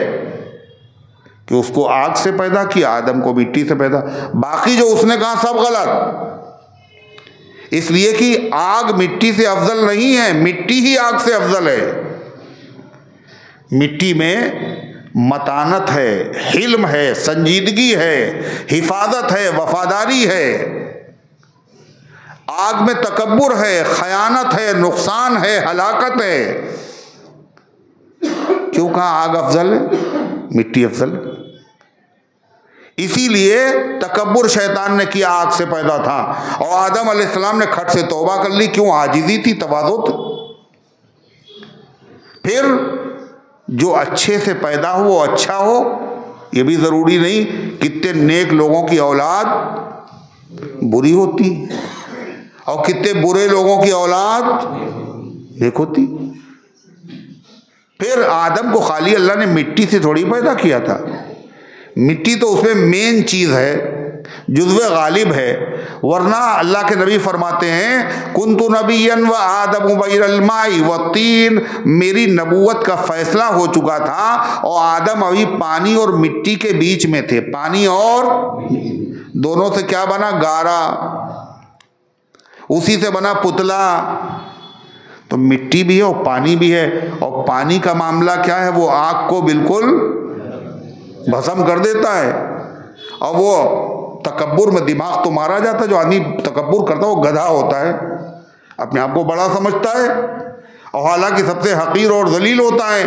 कि उसको आग से पैदा किया, आदम को मिट्टी से पैदा, बाकी जो उसने कहा सब गलत। इसलिए कि आग मिट्टी से अफजल नहीं है, मिट्टी ही आग से अफजल है। मिट्टी में मतानत है, हिल्म है, संजीदगी है, हिफाजत है, वफादारी है। आग में तकब्बुर है, खयानत है, नुकसान है, हलाकत है। क्यों कहा आग अफजल है, मिट्टी अफजल? इसीलिए तकब्बुर शैतान ने किया, आग से पैदा था, और आदम अलैहिस्सलाम ने खट से तौबा कर ली। क्यों? आजिज़ी थी, तवाज़ु थी। फिर जो अच्छे से पैदा हो वो अच्छा हो, ये भी ज़रूरी नहीं। कितने नेक लोगों की औलाद बुरी होती और कितने बुरे लोगों की औलाद नेक होती। फिर आदम को खाली अल्लाह ने मिट्टी से थोड़ी पैदा किया था। मिट्टी तो उसमें मेन चीज़ है, जुज़्व गालिब है। वरना अल्लाह के नबी फरमाते हैं कुन्तु नबिय्यन व आदम बैनल माई व तीन, मेरी नबूवत का फैसला हो चुका था और आदम अभी पानी और मिट्टी के बीच में थे। पानी और दोनों से क्या बना? गारा, उसी से बना पुतला। तो मिट्टी भी है और पानी भी है, और पानी का मामला क्या है, वो आग को बिल्कुल भस्म कर देता है। और वो तकब्बुर में दिमाग तो मारा जाता है। जो आदमी तकब्बुर करता है वो गधा होता है, अपने आप को बड़ा समझता है, और हालांकि सबसे हकीर और जलील होता है।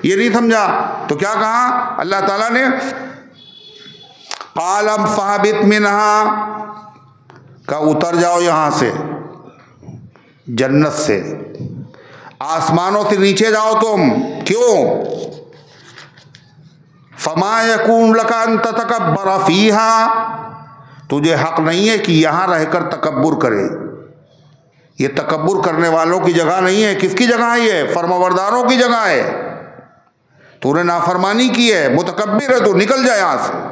ये नहीं समझा तो क्या कहा अल्लाह ताला ने, क़ालम फ़हबित मिन्हा, का उतर जाओ यहाँ से, जन्नत से, आसमानों से नीचे जाओ तुम। क्यों? फमा यकून लका अन ततकब्बरा फीहा, तुझे हक नहीं है कि यहाँ रहकर तकब्बुर करे। ये तकब्बुर करने वालों की जगह नहीं है। किसकी जगह है ये? फरमाबरदारों की जगह है। तूने नाफरमानी की है, मुतकब्बिर है, तो निकल जाए यहाँ से।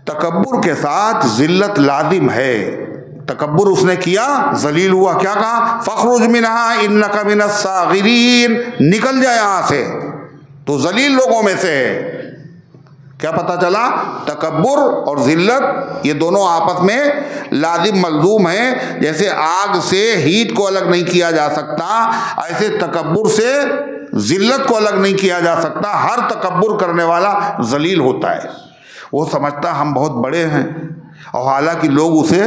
तकब्बुर के साथ जिल्लत लाजिम है। तकब्बुर उसने किया, जलील हुआ, क्या कहा? फखरुज मिनहा इन्नका मिनस सागिरीन, निकल जाए यहाँ से, तो जलील लोगों में से है। क्या पता चला? तकब्बुर और जिल्लत ये दोनों आपस में लाजिम मलजूम हैं। जैसे आग से हीट को अलग नहीं किया जा सकता, ऐसे तकब्बुर से जिल्लत को अलग नहीं किया जा सकता। हर तकब्बुर करने वाला जलील होता है। वो समझता हम बहुत बड़े हैं, और हालांकि लोग उसे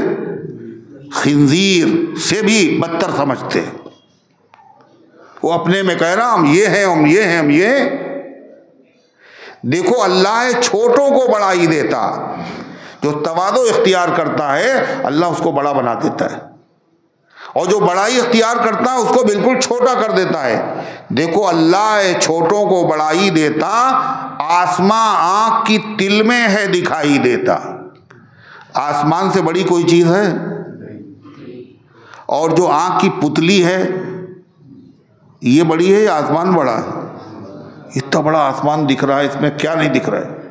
खिंजीर से भी बदतर समझते हैं। वो अपने में कह रहा हम ये हैं, हम ये हैं, हम ये। देखो अल्लाह छोटों को बड़ाई देता, जो तवादो इख्तियार करता है अल्लाह उसको बड़ा बना देता है, और जो बड़ाई इख्तियार करता है उसको बिल्कुल छोटा कर देता है। देखो अल्लाह छोटों को बड़ाई देता, आसमां आंख की तिल में है दिखाई देता। आसमान से बड़ी कोई चीज है? और जो आंख की पुतली है ये बड़ी है या आसमान बड़ा है? इतना बड़ा आसमान दिख रहा है, इसमें क्या नहीं दिख रहा है?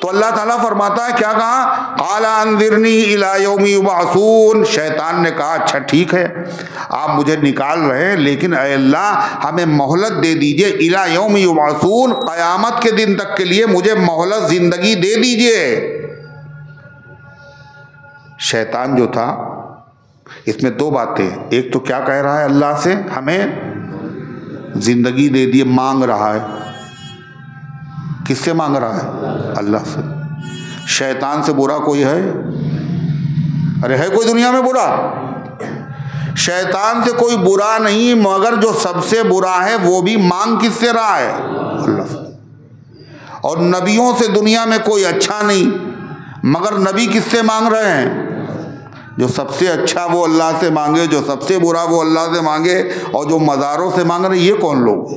तो अल्लाह ताला फरमाता है, क्या कहा? क़ाला अंज़िरनी इला यौमि युबअसून। शैतान ने कहा अच्छा ठीक है, आप मुझे निकाल रहे हैं, लेकिन ऐ अल्लाह हमें मोहलत दे दीजिए। इला यौमि युबअसून, क़यामत के दिन तक के लिए मुझे मोहलत, जिंदगी दे दीजिए। शैतान जो था इसमें दो बातें, एक तो क्या कह रहा है अल्लाह से, हमें जिंदगी दे दिए, मांग रहा है। किससे मांग रहा है? अल्लाह से। शैतान से बुरा कोई है? अरे है कोई दुनिया में बुरा? शैतान से कोई बुरा नहीं, मगर जो सबसे बुरा है वो भी मांग किससे रहा है? अल्लाह से। और नबियों से दुनिया में कोई अच्छा नहीं, मगर नबी किससे मांग रहे हैं? जो सबसे अच्छा वो अल्लाह से मांगे, जो सबसे बुरा वो अल्लाह से मांगे, और जो मज़ारों से मांग रहे, ये कौन लोग?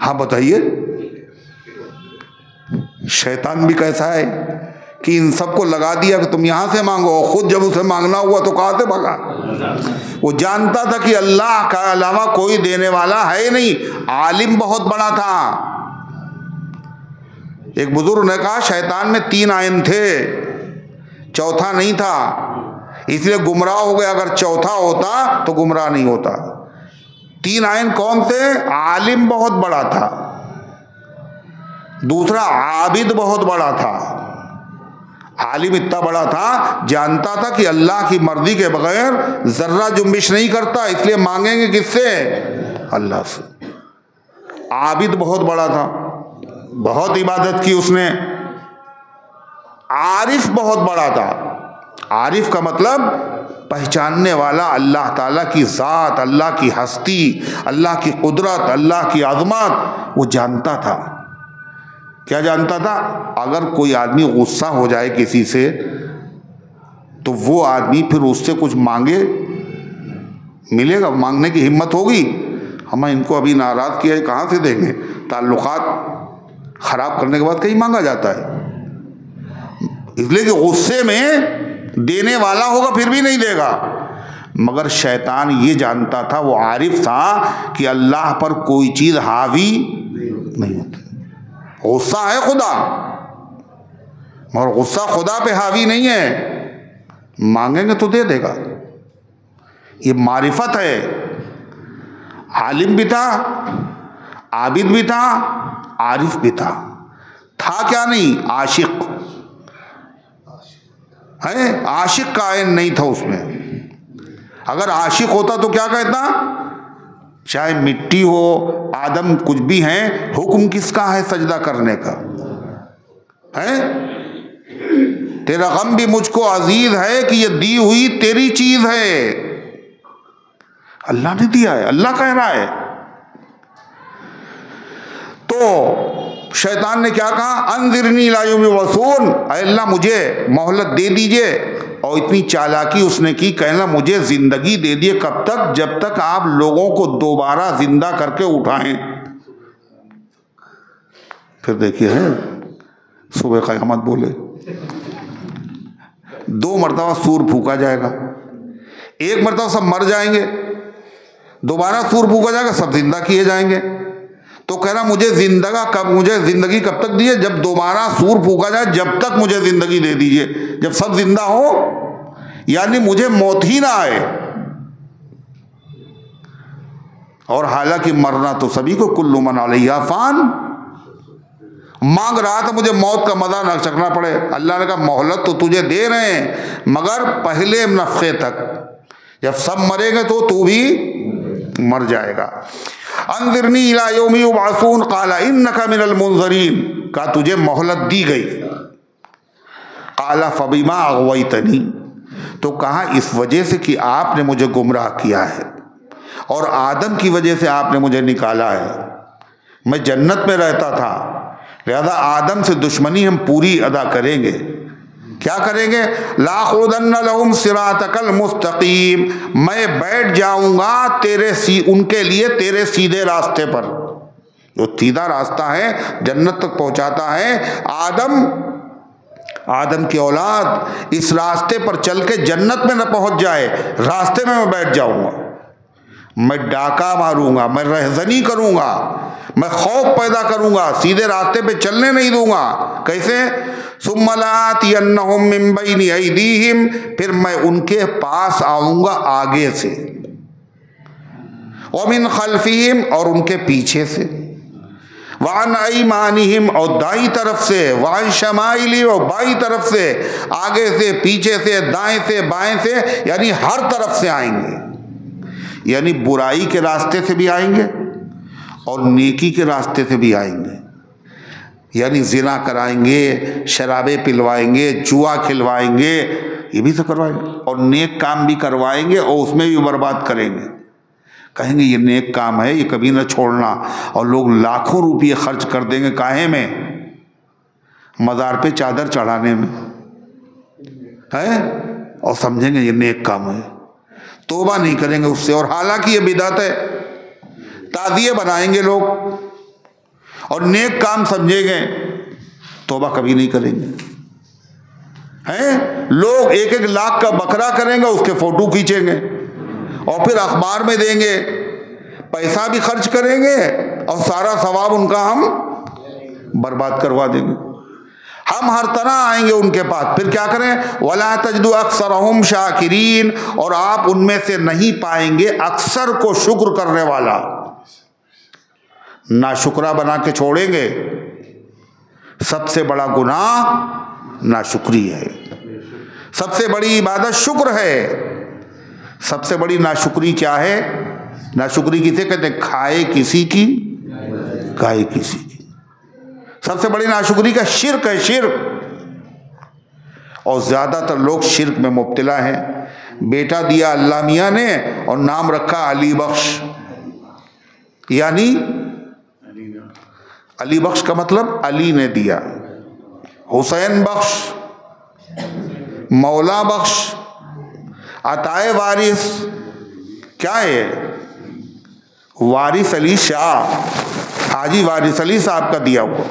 हाँ बताइए। शैतान भी कैसा है कि इन सबको लगा दिया कि तुम यहां से मांगो, और खुद जब उसे मांगना हुआ तो कहां से मांगा? वो जानता था कि अल्लाह का अलावा कोई देने वाला है नहीं। आलिम बहुत बड़ा था। एक बुजुर्ग ने कहा शैतान में 3 आयन थे, चौथा नहीं था, इसलिए गुमराह हो गया। अगर चौथा होता तो गुमराह नहीं होता। 3 आयन कौन थे? आलिम बहुत बड़ा था, दूसरा आबिद बहुत बड़ा था। आलिम इतना बड़ा था, जानता था कि अल्लाह की मर्जी के बगैर जर्रा जुम्बिश नहीं करता, इसलिए मांगेंगे किससे? अल्लाह से। आबिद बहुत बड़ा था, बहुत इबादत की उसने। आरिफ बहुत बड़ा था। आरिफ का मतलब पहचानने वाला अल्लाह ताला की ज़ात, अल्लाह की हस्ती, अल्लाह की कुदरत, अल्लाह की आज़मत वो जानता था। क्या जानता था? अगर कोई आदमी गुस्सा हो जाए किसी से, तो वो आदमी फिर उससे कुछ मांगे, मिलेगा? मांगने की हिम्मत होगी? हमें इनको अभी नाराज़ किया है, कहाँ से देंगे? ताल्लुकात ख़राब करने के बाद कहीं मांगा जाता है। इसलिए कि गुस्से में देने वाला होगा फिर भी नहीं देगा। मगर शैतान ये जानता था, वो आरिफ था कि अल्लाह पर कोई चीज़ हावी नहीं होती। गुस्सा है खुदा, मगर गुस्सा खुदा पे हावी नहीं है। मांगेंगे तो दे देगा। ये मारिफत है। आलिम भी था, आबिद भी था, आरिफ भी था। क्या नहीं? आशिक है। आशिक का आयन नहीं था उसमें। अगर आशिक होता तो क्या कहता? चाहे मिट्टी हो, आदम, कुछ भी हैं, हुक्म किसका है सजदा करने का? है तेरा गम भी मुझको अजीज है कि ये दी हुई तेरी चीज है। अल्लाह ने दिया है, अल्लाह कह रहा है। तो शैतान ने क्या कहा? अंज़िरनी इला यौमि युबअसून, अल्लाह मुझे मोहलत दे दीजिए। और इतनी चालाकी उसने की, कहना मुझे जिंदगी दे दिए। कब तक? जब तक आप लोगों को दोबारा जिंदा करके उठाएं। फिर देखिए है सुबह क़यामत बोले 2 मरतबा सूर फूका जाएगा, 1 मरतबा सब मर जाएंगे, दोबारा सूर फूका जाएगा, सब जिंदा किए जाएंगे। तो कह रहा मुझे जिंदगी कब तक दिए? जब दोबारा सूर फूका जाए, जब तक मुझे जिंदगी दे दीजिए, जब सब जिंदा हो, यानी मुझे मौत ही ना आए। और हालांकि मरना तो सभी को, कुल्लु मन अलैहा फान। मांग रहा था मुझे मौत का मजा न चखना पड़े। अल्लाह ने कहा मोहलत तो तुझे दे रहे हैं, मगर पहले नफ़खे तक। जब सब मरेंगे तो तू भी मर जाएगा। अंज़िरनी इला यौमि युबअसून क़ाला इन्नका मिनल मुनज़रीन, कहा तुझे मोहलत दी गई। क़ाला फ़बिमा अग़वैतनी, तो कहा इस वजह से कि आपने मुझे गुमराह किया है और आदम की वजह से आपने मुझे निकाला है। मैं जन्नत में रहता था, लिहाजा आदम से दुश्मनी हम पूरी अदा करेंगे। क्या करेंगे? लाखुदन्ना लहुम सिरातकल मुस्तकीम, मैं बैठ जाऊंगा उनके लिए तेरे सीधे रास्ते पर। जो सीधा रास्ता है जन्नत तक पहुंचाता है, आदम की औलाद इस रास्ते पर चल के जन्नत में न पहुंच जाए, रास्ते में मैं बैठ जाऊंगा। मैं डाका मारूंगा, मैं रहजनी करूंगा, मैं खौफ पैदा करूंगा, सीधे रास्ते पे चलने नहीं दूंगा। कैसे? सुम्मा लाअतियन्नहुम मिन बैनि अयदीहिम, फिर मैं उनके पास आऊंगा आगे से, व मिन खल्फिहिम, और उनके पीछे से, व अन अयमानिहिम, और दाईं तरफ से, व अन शमाइलिहिम, और बाईं तरफ से, आगे से, पीछे से, दाएं से, बाएं से, यानी हर तरफ से आएंगे। यानी बुराई के रास्ते से भी आएंगे और नेकी के रास्ते से भी आएंगे। यानी जिना कराएंगे, शराबें पिलवाएंगे, जुआ खिलवाएंगे, ये भी तो करवाएंगे, और नेक काम भी करवाएंगे और उसमें भी बर्बाद करेंगे। कहेंगे ये नेक काम है, ये कभी ना छोड़ना, और लोग लाखों रुपये खर्च कर देंगे काहे में? मज़ार पे चादर चढ़ाने में है, और समझेंगे ये नेक काम है, तौबा नहीं करेंगे उससे। और हालांकि ये बिदअत है, ताज़िए बनाएंगे लोग और नेक काम समझेंगे, तौबा कभी नहीं करेंगे। हैं लोग 1-1 लाख का बकरा करेंगे, उसके फोटो खींचेंगे और फिर अखबार में देंगे, पैसा भी खर्च करेंगे और सारा सवाब उनका हम बर्बाद करवा देंगे। हम हर तरह आएंगे उनके पास, फिर क्या करें? वला तजदु अक्सरहुम शाकिरीन, और आप उनमें से नहीं पाएंगे अक्सर को शुक्र करने वाला। नाशुक्रा बना के छोड़ेंगे। सबसे बड़ा गुनाह नाशुक्री है, सबसे बड़ी इबादत शुक्र है। सबसे बड़ी नाशुक्री क्या है? नाशुक्री किसे कहते हैं? खाए किसी की, गाए किसी की। सबसे बड़ी नाशुक्री का शिर्क है, शिर्क। और ज्यादातर लोग शिर्क में मुब्तला हैं। बेटा दिया अल्लाह मियाँ ने और नाम रखा अली बख्श, यानी अली बख्श का मतलब अली ने दिया, हुसैन बख्श, मौला बख्श, अताए वारिस, क्या है? वारिस अली शाह, हाजी वारिस अली साहब का दिया हुआ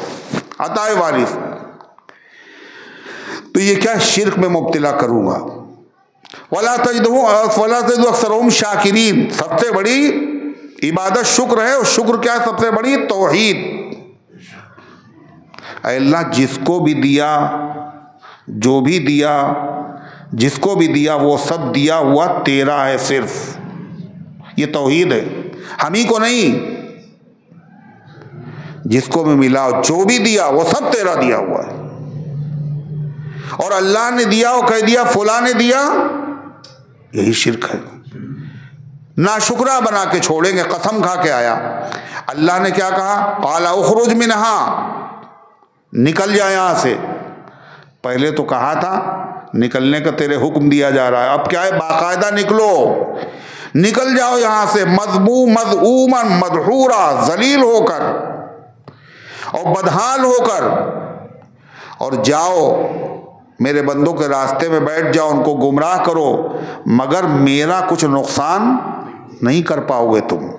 अताए वारिस। तो ये क्या शिर्क में मुब्तला करूंगा। वला तजदु अक्सरहुम शाकिरीन, सबसे बड़ी इबादत शुक्र है। और शुक्र क्या है? सबसे बड़ी तौहीद। अल्लाह जिसको भी दिया, जो भी दिया, जिसको भी दिया, वो सब दिया हुआ तेरा है सिर्फ। ये तौहीद है, हम ही को नहीं। जिसको भी मिला, जो भी दिया, वो सब तेरा दिया हुआ है। और अल्लाह ने दिया और कह दिया फुला ने दिया, यही शिर्क है। नाशुक्रा बना के छोड़ेंगे। कसम खा के आया, अल्लाह ने क्या कहा? क़ाला उख़रुज मिन्हा, निकल जा यहां से। पहले तो कहा था निकलने का तेरे हुक्म दिया जा रहा है, अब क्या है? बाकायदा निकलो, निकल जाओ यहां से, मज़ऊमन मदहूरा, जलील होकर और बदहाल होकर, और जाओ मेरे बंदों के रास्ते में बैठ जाओ, उनको गुमराह करो, मगर मेरा कुछ नुकसान नहीं कर पाओगे तुम।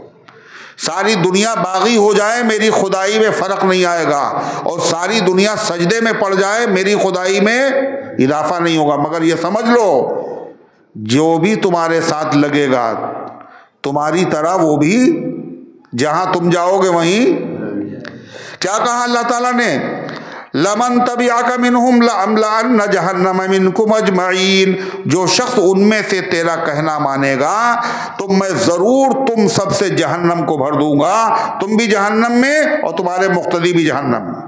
सारी दुनिया बागी हो जाए, मेरी खुदाई में फर्क नहीं आएगा, और सारी दुनिया सजदे में पड़ जाए, मेरी खुदाई में इजाफा नहीं होगा। मगर ये समझ लो, जो भी तुम्हारे साथ लगेगा तुम्हारी तरह वो भी जहां तुम जाओगे वहीं। क्या कहा अल्लाह ताला ने? लमन तबिअका मिनहुम लअमलअन्ना जहन्नम मिनकुम अजमईन, जो शख्स उनमें से तेरा कहना मानेगा तो मैं जरूर तुम सबसे जहन्नम को भर दूंगा, तुम भी जहन्नम में और तुम्हारे मुक्तदी भी जहन्नम में।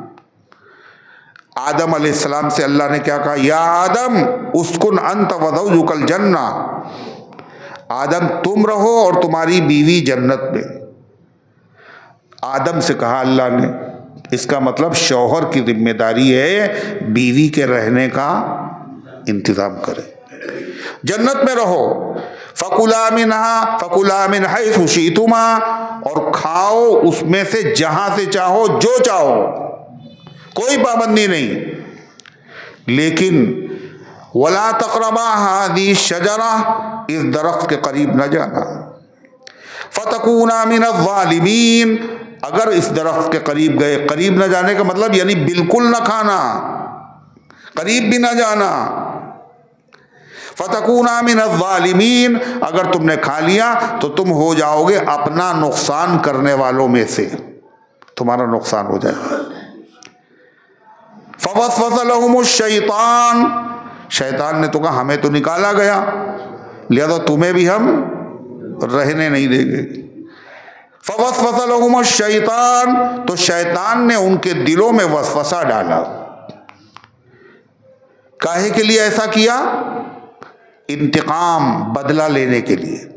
आदम अलैहिस्सलाम से अल्लाह ने क्या कहा? या आदम उस्कुन अंत व ज़ौजुकल जन्ना, आदम तुम रहो और तुम्हारी बीवी जन्नत में। आदम से कहा अल्लाह ने, इसका मतलब शौहर की जिम्मेदारी है बीवी के रहने का इंतजाम करे। जन्नत में रहो, फकुला मिन हैसु शीतुमा, और खाओ उसमें से जहां से चाहो, जो चाहो, कोई पाबंदी नहीं। लेकिन वला तक़रबा हादी शजरा, इस दरख्त के करीब न जाना। फतकूना मिनज़्ज़ालिमीन, अगर इस दरख्त के करीब गए, करीब न जाने का मतलब यानी बिल्कुल न खाना, करीब भी न जाना। फतकूना मिनज़्ज़ालिमीन, अगर तुमने खा लिया तो तुम हो जाओगे अपना नुकसान करने वालों में से, तुम्हारा नुकसान हो जाएगा। फवस्वस लहुमुश शैतान, शैतान ने तो कहा हमें तो निकाला गया, लिहाजा तुम्हें भी हम रहने नहीं देंगे। फवस्वस लहुमुश शैतान, तो शैतान ने उनके दिलों में वसवसा डाला। काहे के लिए ऐसा किया? इंतकाम, बदला लेने के लिए।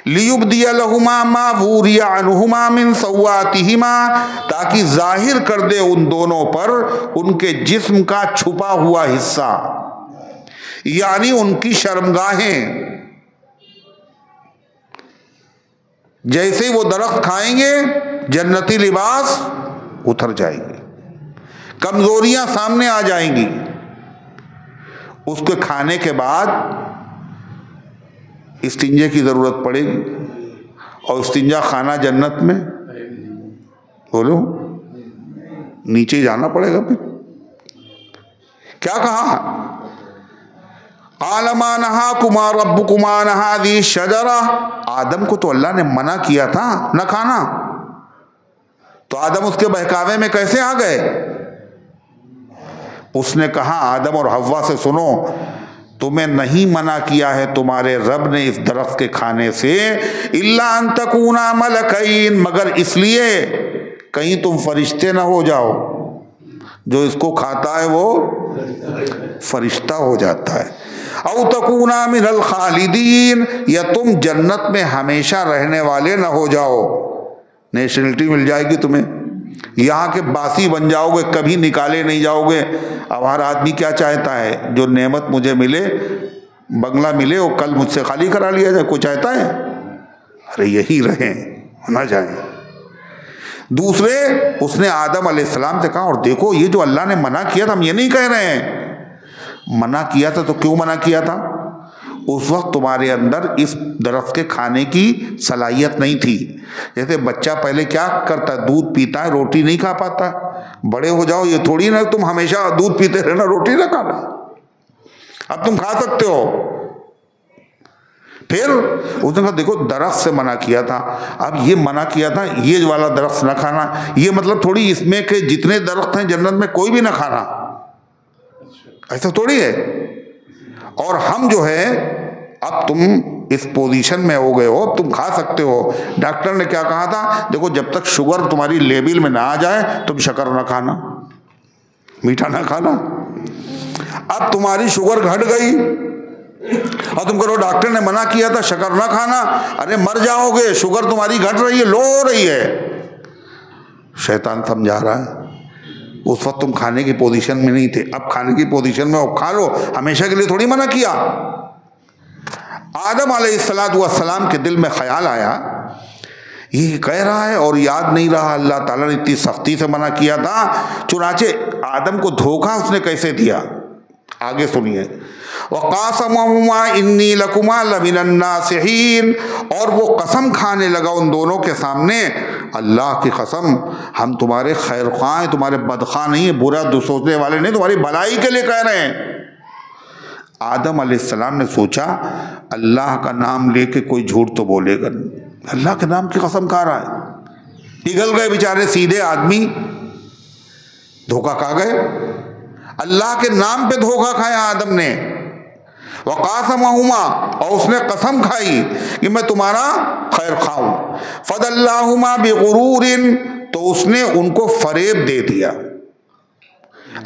लियुब्दिया लहुमा मा वूरिया अन्हुमा मिन सव्वातिहिमा, ताकि जाहिर कर दे उन दोनों पर उनके जिस्म का छुपा हुआ हिस्सा, यानी उनकी शर्मगाहें। जैसे ही वो दरख्त खाएंगे जन्नती लिबास उतर जाएंगे, कमजोरियां सामने आ जाएंगी। उसके खाने के बाद इस्तिंजे की जरूरत पड़ेगी, और इस्तिंजा खाना जन्नत में, बोलो, नीचे जाना पड़ेगा। फिर क्या कहा? आलमा नहाकुमा रब्बुकुमा अन हाज़िही शजरा, आदम को तो अल्लाह ने मना किया था न खाना, तो आदम उसके बहकावे में कैसे आ गए? उसने कहा आदम और हव्वा से, सुनो, तुम्हें नहीं मना किया है तुम्हारे रब ने इस दरख्त के खाने से, इल्ला अन तकूना मलकैन, मगर इसलिए कहीं तुम फरिश्ते ना हो जाओ। जो इसको खाता है वो फरिश्ता हो जाता है। औ तकूना मिनल खालिदीन, या तुम जन्नत में हमेशा रहने वाले ना हो जाओ। नेशनलिटी मिल जाएगी तुम्हें, यहाँ के बासी बन जाओगे, कभी निकाले नहीं जाओगे। अब हर आदमी क्या चाहता है? जो नेमत मुझे मिले, बंगला मिले, वो कल मुझसे खाली करा लिया जाए, कोई चाहता है? अरे यही रहें, ना जाए। दूसरे, उसने आदम अलैहिस्सलाम से कहा, और देखो ये जो अल्लाह ने मना किया था, हम ये नहीं कह रहे हैं, मना किया था तो क्यों मना किया था? उस वक्त तुम्हारे अंदर इस दरख्त के खाने की सलाहियत नहीं थी। जैसे बच्चा पहले क्या करता है, दूध पीता है, रोटी नहीं खा पाता। बड़े हो जाओ ये थोड़ी ना तुम हमेशा दूध पीते रहना, रोटी ना खाना। अब तुम खा सकते हो। फिर उसने कहा देखो दरख्त से मना किया था, अब ये मना किया था ये वाला दरख्त ना खाना, ये मतलब थोड़ी इसमें के जितने दरख्त हैं जन्नत में कोई भी ना खाना, ऐसा थोड़ी है। और हम जो है, अब तुम इस पोजीशन में हो गए हो, तुम खा सकते हो। डॉक्टर ने क्या कहा था? देखो जब तक शुगर तुम्हारी लेवल में ना आ जाए तुम शक्कर ना खाना, मीठा ना खाना। अब तुम्हारी शुगर घट गई और तुम करो डॉक्टर ने मना किया था शक्कर ना खाना, अरे मर जाओगे, शुगर तुम्हारी घट रही है, लो हो रही है। शैतान समझा रहा है। उस वक्त तुम खाने की पोजीशन में नहीं थे, अब खाने की पोजीशन में हो, खा लो, हमेशा के लिए थोड़ी मना किया। आदम अलैहिस्सलाम के दिल में ख्याल आया, ये कह रहा है और याद नहीं रहा अल्लाह ताला ने इतनी सख्ती से मना किया था। चुनाचे आदम को धोखा उसने कैसे दिया, आगे सुनिए। वक़ासमहुमा इन्नी लकुमा लमिनन नासिहीन, और वो कसम खाने लगा उन दोनों के सामने, अल्लाह की कसम हम तुम्हारे खैर ख्वाह हैं, तुम्हारे बदख्वाह नहीं है, बुरा सोचने वाले नहीं, तुम्हारी भलाई के लिए कह रहे हैं। आदम अलैहिस्सलाम ने सोचा अल्लाह का नाम लेके कोई झूठ तो बोलेगा नहीं, अल्लाह के नाम की कसम खा रहा है। पिघल गए बेचारे सीधे आदमी, धोखा खा गए, अल्लाह के नाम पे धोखा खाया आदम ने। वक़ासमहुमा, और उसने कसम खाई कि मैं तुम्हारा खैर खाऊं। फदल्लाहुमा बिगुरूरिन, तो उसने उनको फरेब दे दिया,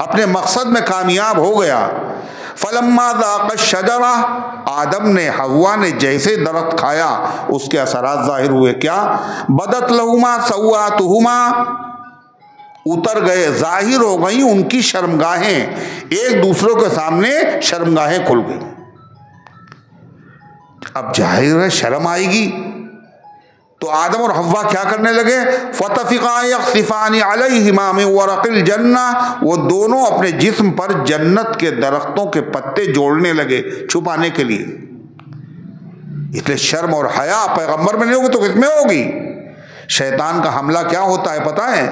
अपने मकसद में कामयाब हो गया। फलम्मा ज़ाक़त शजरा, आदम ने हव्वा ने जैसे दरख्त खाया उसके असरात जाहिर हुए। क्या? बदत लहुमा सव्वातुहुमा, उतर गए, जाहिर हो गई उनकी शर्मगाहें, एक दूसरों के सामने शर्मगाहें खुल गई। अब जाहिर है शर्म आएगी, तो आदम और हव्वा क्या करने लगे? फतफ़िक़ा यख़सिफ़ानी अलैहिमा मिन वरक़िल जन्ना, वो दोनों अपने जिस्म पर जन्नत के दरख्तों के पत्ते जोड़ने लगे छुपाने के लिए। इसलिए शर्म और हया पैगंबर में नहीं होगी तो किसमें होगी? शैतान का हमला क्या होता है पता है?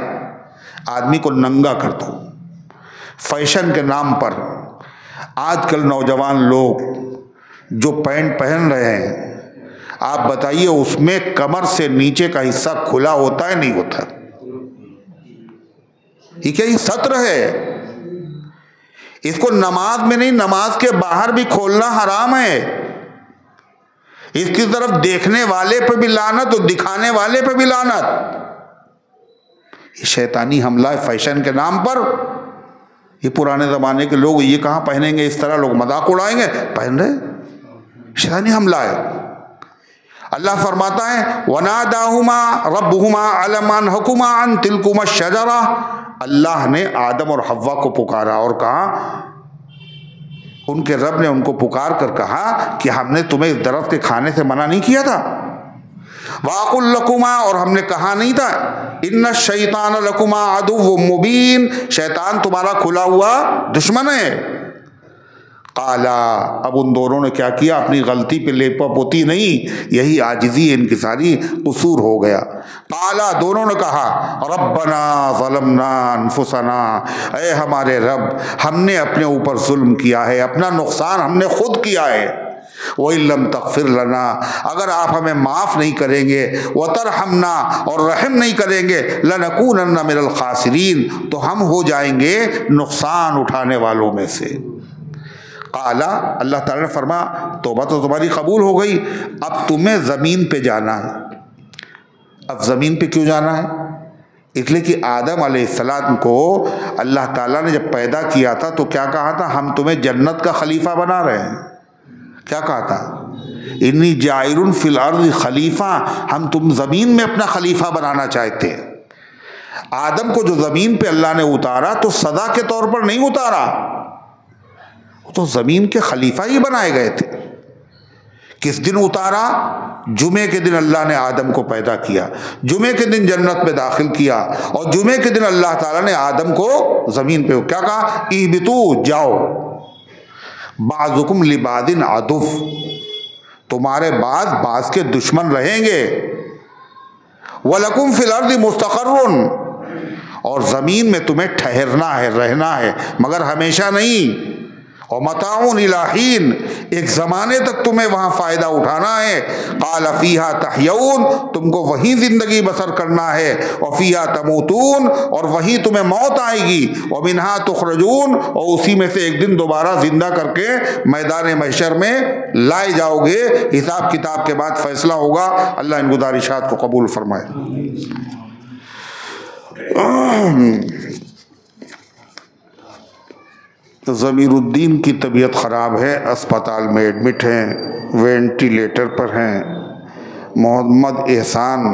आदमी को नंगा कर दो फैशन के नाम पर। आजकल नौजवान लोग जो पैंट पहन रहे हैं, आप बताइए उसमें कमर से नीचे का हिस्सा खुला होता है नहीं होता? ये क्या ये सत्र है? इसको नमाज में नहीं, नमाज के बाहर भी खोलना हराम है। इसकी तरफ देखने वाले पे भी लानत और दिखाने वाले पे भी लानत। ये शैतानी हमला है फैशन के नाम पर। ये पुराने ज़माने के लोग ये कहाँ पहनेंगे इस तरह, लोग मजाक उड़ाएंगे, पहन रहे, शैतानी हमला है। अल्लाह फरमाता है वनादाहुमा रब्बुहुमा अलम अनहुकुमा अन तिलकुमा शजरा, अल्लाह ने आदम और हव्वा को पुकारा और कहा, उनके रब ने उनको पुकार कर कहा कि हमने तुम्हें इस दरख्त के खाने से मना नहीं किया था? वाकुल लकुमा, और हमने कहा नहीं था इन्ना शैतान लकुमा अदुव्वुम मुबीन, शैतान तुम्हारा खुला हुआ दुश्मन है। काला, अब उन दोनों ने क्या किया? अपनी गलती पे लेपा पोती नहीं, यही आजिज़ी इनकी सारी कसूर हो गया। काला, दोनों ने कहा रब्बना ज़लमना अनफुसना, ऐ हमारे रब हमने अपने ऊपर जुल्म किया है, अपना नुकसान हमने खुद किया है। वइल्लम तग़फिर लना, अगर आप हमें माफ़ नहीं करेंगे, वतरहमना, और रहम नहीं करेंगे, लनकूनन्ना मिनल खासिरीन, तो हम हो जाएंगे नुकसान उठाने वालों में से। काला, अल्लाह ताला ने फरमा तौबा तो तुम्हारी कबूल हो गई, अब तुम्हें ज़मीन पे जाना है। अब ज़मीन पे क्यों जाना है? इसलिए कि आदम अलैहिस्सलाम को अल्लाह ताला ने जब पैदा किया था तो क्या कहा था? हम तुम्हें जन्नत का खलीफा बना रहे हैं। क्या कहा था? इन्नी जाइरुन फिल अर्ज़ खलीफा, हम तुम ज़मीन में अपना खलीफा बनाना चाहते हैं। आदम को जो ज़मीन पे अल्लाह ने उतारा तो सज़ा के तौर पर नहीं उतारा, तो ज़मीन के खलीफा ही बनाए गए थे। किस दिन उतारा? जुमे के दिन अल्लाह ने आदम को पैदा किया, जुमे के दिन जन्नत में दाखिल किया, और जुमे के दिन अल्लाह ताला ने आदम को ज़मीन पे क्या कहा? इहबितू, जाओ, बाज़ुकुम लिबादिन अदुव, तुम्हारे बाज़ बाज़ के दुश्मन रहेंगे। वलकुम फिल अर्ज़ि मुस्तक़र्रुन, और ज़मीन में तुम्हें ठहरना है, रहना है, मगर हमेशा नहीं। और मताउन इला हीन, एक ज़माने तक तुम्हें वहाँ फ़ायदा उठाना है। क़ाल फ़ीहा तहयऊन, तुमको वहीं ज़िंदगी बसर करना है। और फ़ीहा तमूतून, और वहीं तुम्हें मौत आएगी। और मिन्हा तुख़रजून, और उसी में से एक दिन दोबारा ज़िंदा करके मैदान महशर में लाए जाओगे। हिसाब किताब के बाद फ़ैसला होगा। अल्लाह इन गुज़ारिशात को कबूल फरमाए। ज़मीरुद्दीन की तबीयत ख़राब है, अस्पताल में एडमिट हैं, वेंटिलेटर पर हैं। मोहम्मद एहसान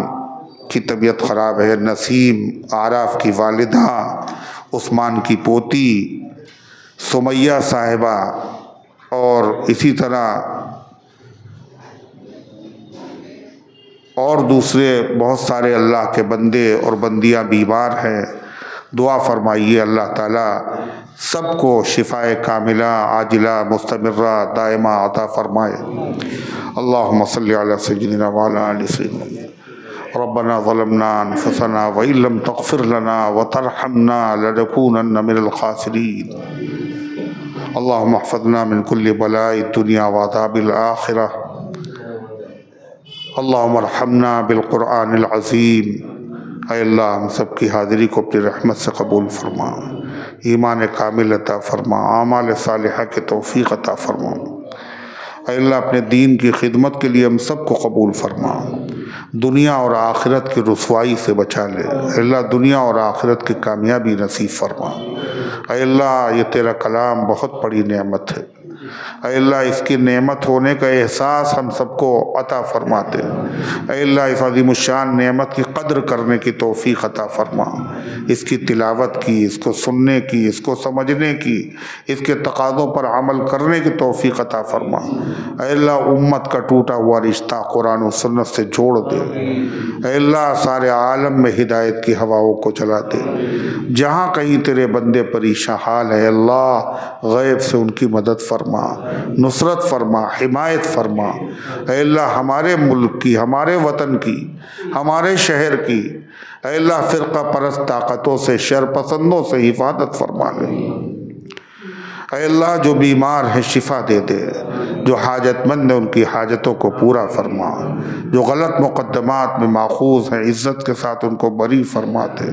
की तबीयत ख़राब है। नसीम, आराफ की वालिदा, उस्मान की पोती सुमैया साहिबा, और इसी तरह और दूसरे बहुत सारे अल्लाह के बंदे और बंदियाँ बीमार हैं। दुआ फरमाइए अल्लाह ताला सबको शिफ़ाए कामिला आजिला मुस्तमिर्रा दायमा अता फरमाए। अल्लाहुम्मा सल्लि अला सय्यिदिना व अला आलि सय्यिदिना रब्बना ज़लमना अनफुसना व इल्लम तग़फिर लना व तरहमना लनकूनन्ना मिनल खासिरीन। अल्लाहुम्मा अहफ़ज़ना मिन कुल्लि बलाइ दुनिया व अज़ाबिल आखिरह। अल्लाहुम्मा अरहमना बिल क़ुरआनिल अज़ीम। ऐ अल्लाह हम सब की हाज़िरी को अपनी रहमत से कबूल फरमा, ईमान कामिल अता फरमा, आमाल सालिहा के तौफ़ीक़ अता फरमा। ऐ अल्लाह अपने दीन की खिदमत के लिए हम सब को कबूल फरमा, दुनिया और आखिरत की रुसवाई से बचा ले। ऐ अल्लाह दुनिया और आखिरत की कामयाबी नसीब फरमा। ऐ अल्लाह ये तेरा कलाम बहुत बड़ी नेमत है। अल्लाह इसकी नेमत होने का एहसास हम सबको अता फरमा दे। अल्लाह इस अज़ीमुश्शान नेमत की कद्र करने की तौफ़ीक़ अता फरमा, इसकी तिलावत की, इसको सुनने की, इसको समझने की, इसके तकाज़ों पर अमल करने की तौफ़ीक़ अता फरमा। अल्लाह उम्मत का टूटा हुआ रिश्ता कुरान और सुन्नत से जोड़ दे। अल्लाह सारे आलम में हिदायत की हवाओं को चला दे। जहाँ कहीं तेरे बंदे परेशान हाल है अल्लाह गैब से उनकी मदद फरमा, नुसरत फरमा, हिमायत फरमा। अल्लाह हमारे मुल्क की, हमारे वतन की, हमारे शहर की अल्लाह फ़िरक़ा परस्त ताकतों से, शर पसंदों से हिफाजत फरमा ले। अल्लाह जो बीमार है शिफा दे दे, जो हाजतमंद है उनकी हाजतों को पूरा फरमा, जो गलत मुक़द्दमात में माखूज़ हैं इज़्ज़त के साथ उनको बरी फरमा दे।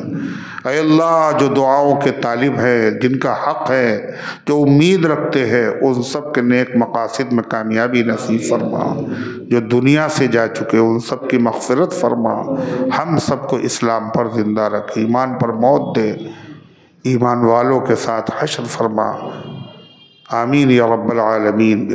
अल्लाह जो दुआओं के तालिब है, जिनका हक़ है, जो उम्मीद रखते हैं, उन सब के नेक मकासद में कामयाबी नसीब फरमा। जो दुनिया से जा चुके उन सब की मग़फ़िरत फरमा। हम सबको इस्लाम पर ज़िंदा रख, ईमान पर मौत दे, ईमान वालों के साथ हश्र फरमा। आमीन या रब्बल आलमीन।